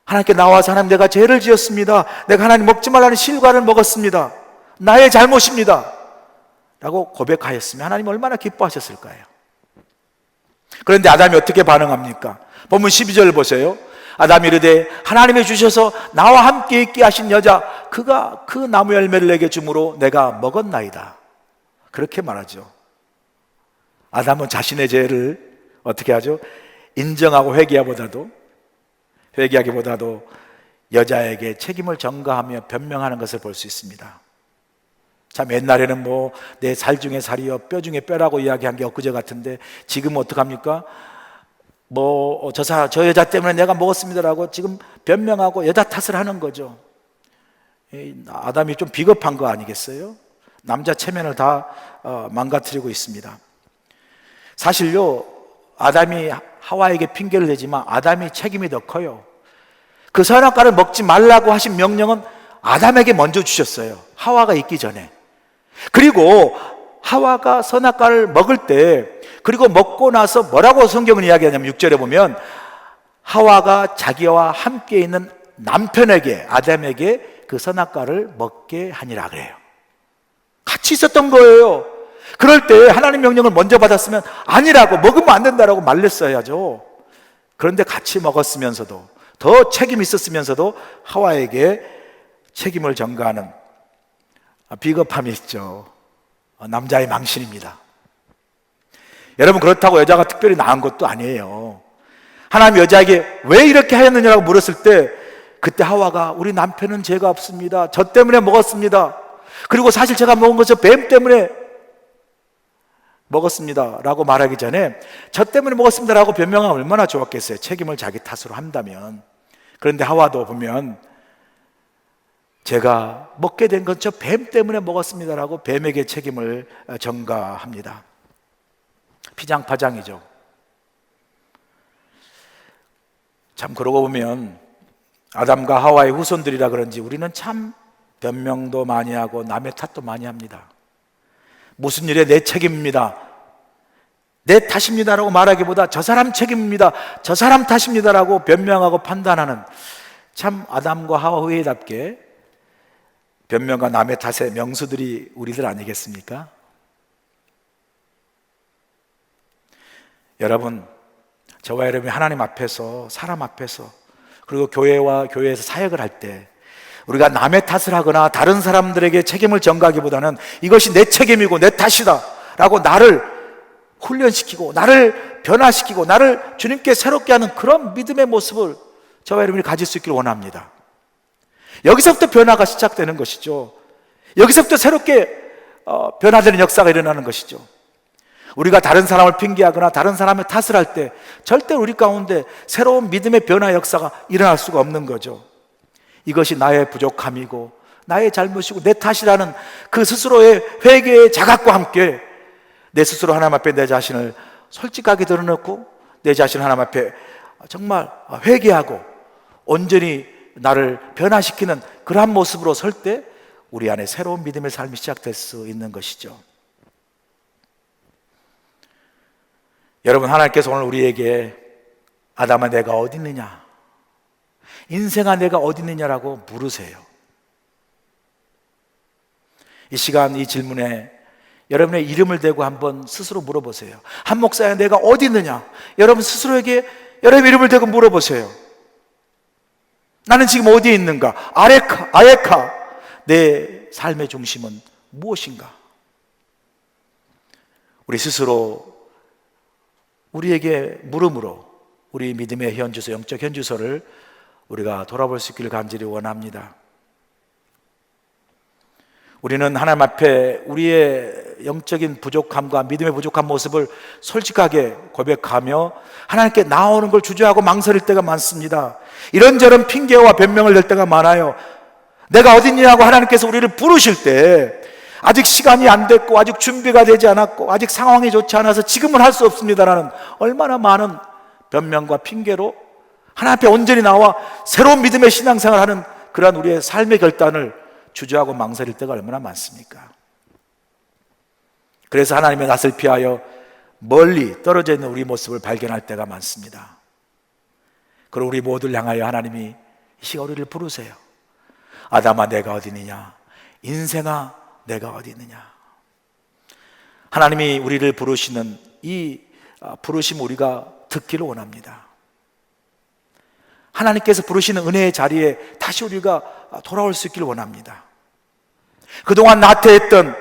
하나님께 나와서 하나님 내가 죄를 지었습니다. 내가 하나님 먹지 말라는 실과를 먹었습니다. 나의 잘못입니다. 라고 고백하였으면 하나님 얼마나 기뻐하셨을까요? 그런데 아담이 어떻게 반응합니까? 본문 12절 보세요. 아담이 이르되 하나님이 주셔서 나와 함께 있게 하신 여자 그가 그 나무 열매를 내게 주므로 내가 먹었나이다. 그렇게 말하죠. 아담은 자신의 죄를 어떻게 하죠? 인정하고 회개하기보다도 여자에게 책임을 전가하며 변명하는 것을 볼 수 있습니다. 참 옛날에는 내 살 중에 살이요 뼈 중에 뼈라고 이야기한 게 엊그제 같은데 지금은 어떡합니까? 저 여자 때문에 내가 먹었습니다라고 지금 변명하고 여자 탓을 하는 거죠. 아담이 좀 비겁한 거 아니겠어요? 남자 체면을 다 망가뜨리고 있습니다. 사실요 아담이 하와에게 핑계를 대지만 아담이 책임이 더 커요. 그 선악과를 먹지 말라고 하신 명령은 아담에게 먼저 주셨어요. 하와가 있기 전에. 그리고 하와가 선악과를 먹을 때 그리고 먹고 나서 뭐라고 성경은 이야기하냐면 6절에 보면 하와가 자기와 함께 있는 남편에게 아담에게 그 선악과를 먹게 하니라 그래요. 같이 있었던 거예요. 그럴 때 하나님 명령을 먼저 받았으면 아니라고, 먹으면 안 된다라고 말렸어야죠. 그런데 같이 먹었으면서도, 더 책임이 있었으면서도 하와에게 책임을 전가하는 비겁함이 있죠. 남자의 망신입니다. 여러분, 그렇다고 여자가 특별히 나은 것도 아니에요. 하나님 여자에게 왜 이렇게 하였느냐고 물었을 때, 그때 하와가 우리 남편은 죄가 없습니다. 저 때문에 먹었습니다. 그리고 사실 제가 먹은 것은 뱀 때문에 먹었습니다 라고 말하기 전에 저 때문에 먹었습니다 라고 변명하면 얼마나 좋았겠어요. 책임을 자기 탓으로 한다면. 그런데 하와도 보면 제가 먹게 된 건 저 뱀 때문에 먹었습니다 라고 뱀에게 책임을 전가합니다. 피장파장이죠. 참, 그러고 보면 아담과 하와의 후손들이라 그런지 우리는 참 변명도 많이 하고 남의 탓도 많이 합니다. 무슨 일에 내 책임입니다, 내 탓입니다라고 말하기보다 저 사람 책임입니다, 저 사람 탓입니다라고 변명하고 판단하는, 참 아담과 하와 후예답게 변명과 남의 탓의 명수들이 우리들 아니겠습니까? 여러분, 저와 여러분이 하나님 앞에서, 사람 앞에서, 그리고 교회와 교회에서 사역을 할 때 우리가 남의 탓을 하거나 다른 사람들에게 책임을 전가하기보다는 이것이 내 책임이고 내 탓이다 라고 나를 훈련시키고 나를 변화시키고 나를 주님께 새롭게 하는 그런 믿음의 모습을 저와 여러분이 가질 수 있기를 원합니다. 여기서부터 변화가 시작되는 것이죠. 여기서부터 새롭게 변화되는 역사가 일어나는 것이죠. 우리가 다른 사람을 핑계하거나 다른 사람의 탓을 할 때 절대 우리 가운데 새로운 믿음의 변화 역사가 일어날 수가 없는 거죠. 이것이 나의 부족함이고 나의 잘못이고 내 탓이라는 그 스스로의 회개의 자각과 함께 내 스스로 하나님 앞에 내 자신을 솔직하게 드러놓고 내 자신을 하나님 앞에 정말 회개하고 온전히 나를 변화시키는 그러한 모습으로 설 때 우리 안에 새로운 믿음의 삶이 시작될 수 있는 것이죠. 여러분, 하나님께서 오늘 우리에게 아담아 내가 어디 있느냐, 인생아 내가 어디 있느냐라고 물으세요. 이 시간 이 질문에 여러분의 이름을 대고 한번 스스로 물어보세요. 한 목사야 내가 어디 있느냐, 여러분 스스로에게 여러분 이름을 대고 물어보세요. 나는 지금 어디에 있는가? 아예카 내 삶의 중심은 무엇인가? 우리 스스로 우리에게 물음으로 우리 믿음의 현주소, 영적 현주소를 우리가 돌아볼 수 있기를 간절히 원합니다. 우리는 하나님 앞에 우리의 영적인 부족함과 믿음의 부족한 모습을 솔직하게 고백하며 하나님께 나오는 걸 주저하고 망설일 때가 많습니다. 이런저런 핑계와 변명을 댈 때가 많아요. 내가 어딨냐고 하나님께서 우리를 부르실 때 아직 시간이 안 됐고 아직 준비가 되지 않았고 아직 상황이 좋지 않아서 지금은 할 수 없습니다라는 얼마나 많은 변명과 핑계로 하나님 앞에 온전히 나와 새로운 믿음의 신앙생활을 하는 그러한 우리의 삶의 결단을 주저하고 망설일 때가 얼마나 많습니까? 그래서 하나님의 낯을 피하여 멀리 떨어져 있는 우리 모습을 발견할 때가 많습니다. 그리고 우리 모두를 향하여 하나님이 이 시간 우리를 부르세요. 아담아 내가 어디 있느냐, 인생아 내가 어디 있느냐. 하나님이 우리를 부르시는 이 부르심 우리가 듣기를 원합니다. 하나님께서 부르시는 은혜의 자리에 다시 우리가 돌아올 수 있기를 원합니다. 그동안 나태했던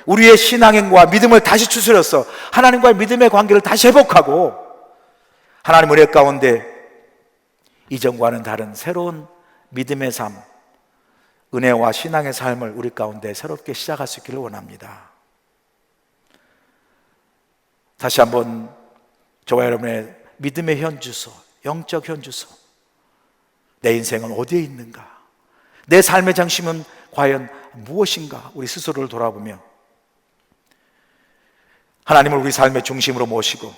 우리의 신앙행과 믿음을 다시 추스려서 하나님과의 믿음의 관계를 다시 회복하고 하나님 은혜 가운데 이전과는 다른 새로운 믿음의 삶, 은혜와 신앙의 삶을 우리 가운데 새롭게 시작할 수 있기를 원합니다. 다시 한번 저와 여러분의 믿음의 현주소, 영적 현주소, 내 인생은 어디에 있는가, 내 삶의 중심은 과연 무엇인가, 우리 스스로를 돌아보며 하나님을 우리 삶의 중심으로 모시고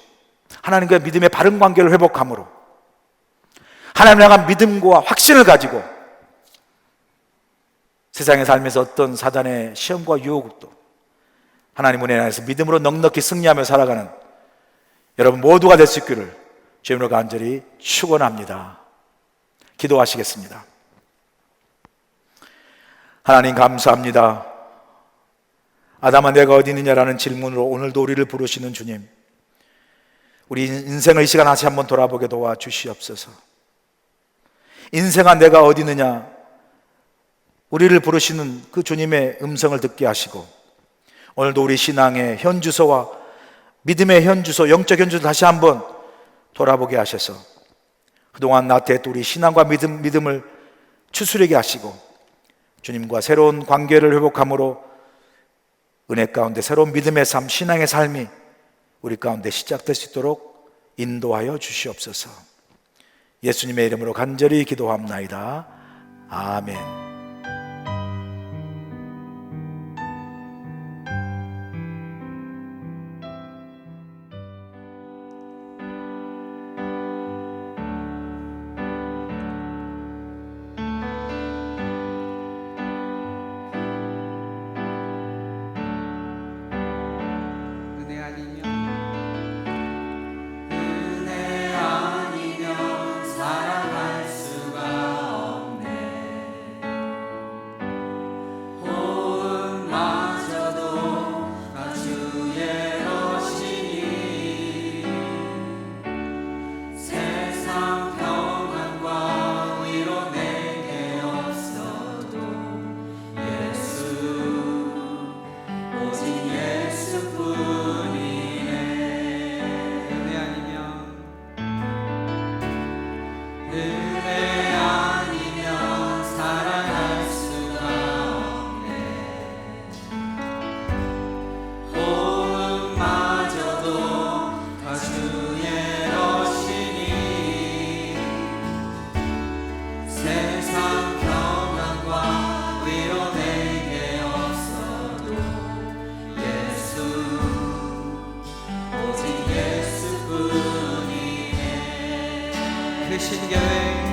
하나님과의 믿음의 바른 관계를 회복함으로 하나님을 향한 믿음과 확신을 가지고 세상의 삶에서 어떤 사단의 시험과 유혹도 하나님 은혜 안에서 믿음으로 넉넉히 승리하며 살아가는 여러분 모두가 될 수 있기를 주님으로 간절히 축원합니다. 기도하시겠습니다. 하나님 감사합니다. 아담아 내가 어디 있느냐라는 질문으로 오늘도 우리를 부르시는 주님, 우리 인생을 이 시간 다시 한번 돌아보게 도와주시옵소서. 인생아 내가 어디 있느냐, 우리를 부르시는 그 주님의 음성을 듣게 하시고, 오늘도 우리 신앙의 현주소와 믿음의 현주소, 영적 현주소 다시 한번 돌아보게 하셔서 그동안 나태했던 우리 신앙과 믿음을 추스르게 하시고, 주님과 새로운 관계를 회복함으로 은혜 가운데 새로운 믿음의 삶, 신앙의 삶이 우리 가운데 시작될 수 있도록 인도하여 주시옵소서. 예수님의 이름으로 간절히 기도합나이다. 아멘. 은혜 아니면 사랑할 수가 없네. 호흡마저도 다 주의 것이니 세상 평안과 위로 내게 없어도 예수, 오직 예수뿐이네. 은혜 아니면 사랑할 수가 없네. 호흡마저도 다 주의 것이니 세상 평안과 위로 내게 없어도 예수, 오직 예수뿐이네. 그 신계획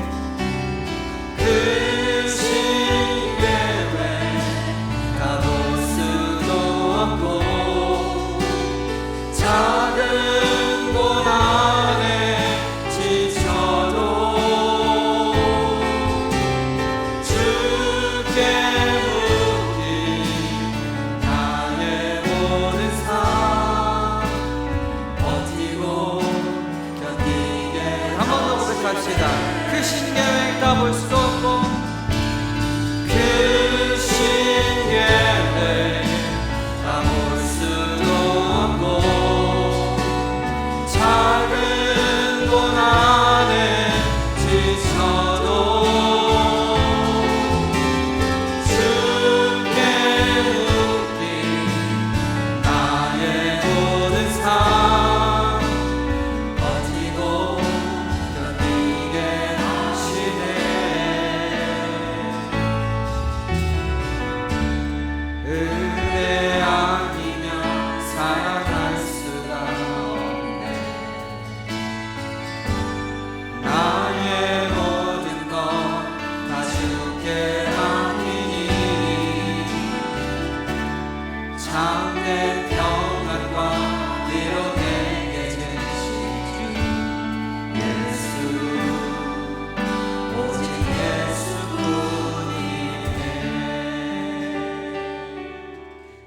다 볼 수도 없고 작은 고난에 지쳐도 주께 묻기 나의 모든 삶 버티고 견디게. 한 번 더 고백합시다. 그 신계획 다 볼 수도 없고 그 신계획 다 볼 수도 없고 작은 고난에 지쳐도 주께 묻기 나의 모든 삶 버티고 견디게 하시네. 은혜 아니면 사랑할 수가 없네. 나의 모든 것 다 주께 맡기니 참된 평안과 위로 내게 주시니 예수, 오직 예수뿐이네.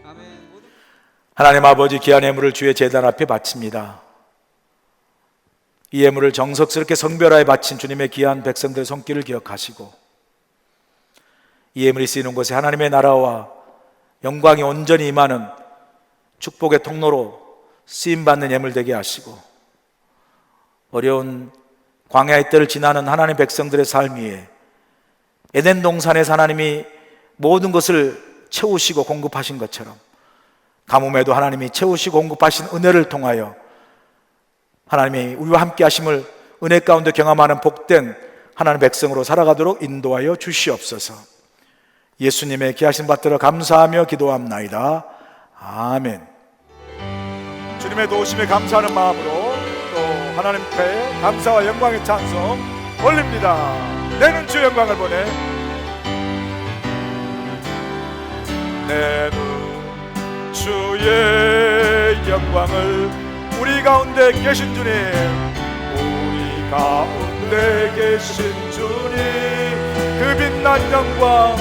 아멘. 하나님 아버지, 귀한 예물을 주의 제단 앞에 바칩니다. 이 예물을 정석스럽게 성별하에 바친 주님의 귀한 백성들의 손길을 기억하시고, 이 예물이 쓰이는 곳에 하나님의 나라와 영광이 온전히 임하는 축복의 통로로 쓰임받는 예물 되게 하시고, 어려운 광야의 때를 지나는 하나님의 백성들의 삶 위에 에덴 동산에서 하나님이 모든 것을 채우시고 공급하신 것처럼 가뭄에도 하나님이 채우시고 공급하신 은혜를 통하여 하나님이 우리와 함께 하심을 은혜 가운데 경험하는 복된 하나님의 백성으로 살아가도록 인도하여 주시옵소서. 예수님의 귀하신 받들어 감사하며 기도합나이다. 아멘. 주님의 도우심에 감사하는 마음으로 또 하나님께 감사와 영광의 찬송 올립니다. 내는 주의 영광을 보내. 내는 주의 영광을, 우리 가운데 계신 주님, 우리 가운데 계신 주님, 그 빛난 영광,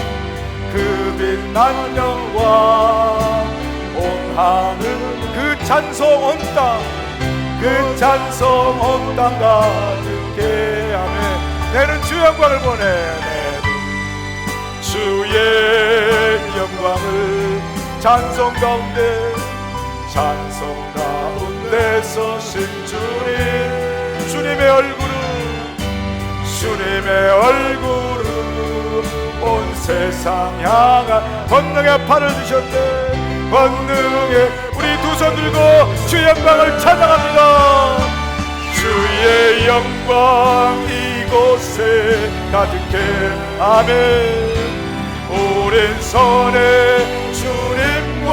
그 빛난 영광 하늘 그 찬송 온 땅, 그 찬송 온 땅 가득해. 아멘. 내는 주 영광을 보내. 내는 주의 영광을 찬송 가운데, 찬송 가운데서 신 주님, 주님의 얼굴을, 주님의 얼굴을 온 세상 향한 권능의 팔을 드셨네. 권능의 우리 두 손 들고 주의 영광을 찬양합니다. 주의 영광 이곳에 가득해. 아멘. 오른손에 주님과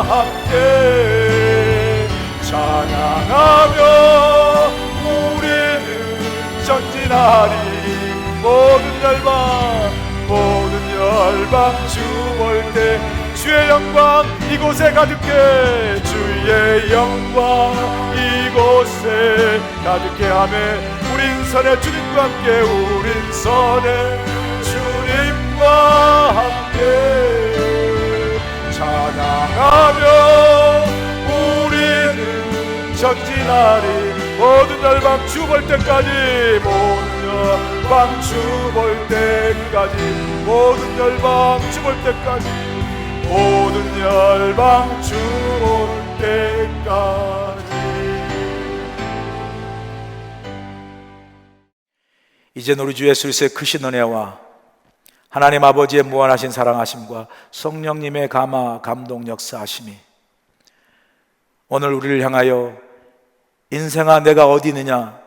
함께 찬양하며 우리는 전진하리. 모든 열방 주 볼 때 주의 영광 이곳에 가득해. 주의 영광 이곳에 가득해. 아멘. 우린 선에 주님과 함께, 우린 선에 주님과 함께 찬양하며 우리는 전진하리. 모든 열방 주 볼 때까지, 모든 열방 주 볼 때까지, 모든 열방 주 볼 때까지, 모든 열방 주 볼 때까지. 이제 우리 주 예수 그리스도의 크신 은혜와 하나님 아버지의 무한하신 사랑하심과 성령님의 감동 역사하심이 오늘 우리를 향하여 인생아 내가 어디 있느냐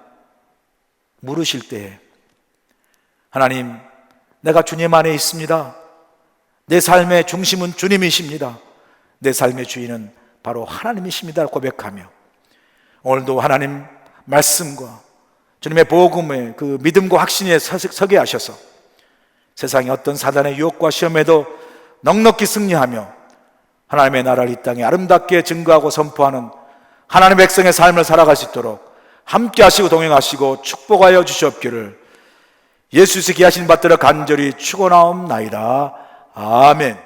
물으실 때에, 하나님 내가 주님 안에 있습니다. 내 삶의 중심은 주님이십니다. 내 삶의 주인은 바로 하나님이십니다 고백하며, 오늘도 하나님 말씀과 주님의 복음의 그 믿음과 확신에 서게 하셔서 세상의 어떤 사단의 유혹과 시험에도 넉넉히 승리하며 하나님의 나라를 이 땅에 아름답게 증거하고 선포하는 하나님의 백성의 삶을 살아갈 수 있도록 함께 하시고 동행하시고 축복하여 주시옵기를 예수께서 기하신 받들어 간절히 축원하옵나이다. 아멘.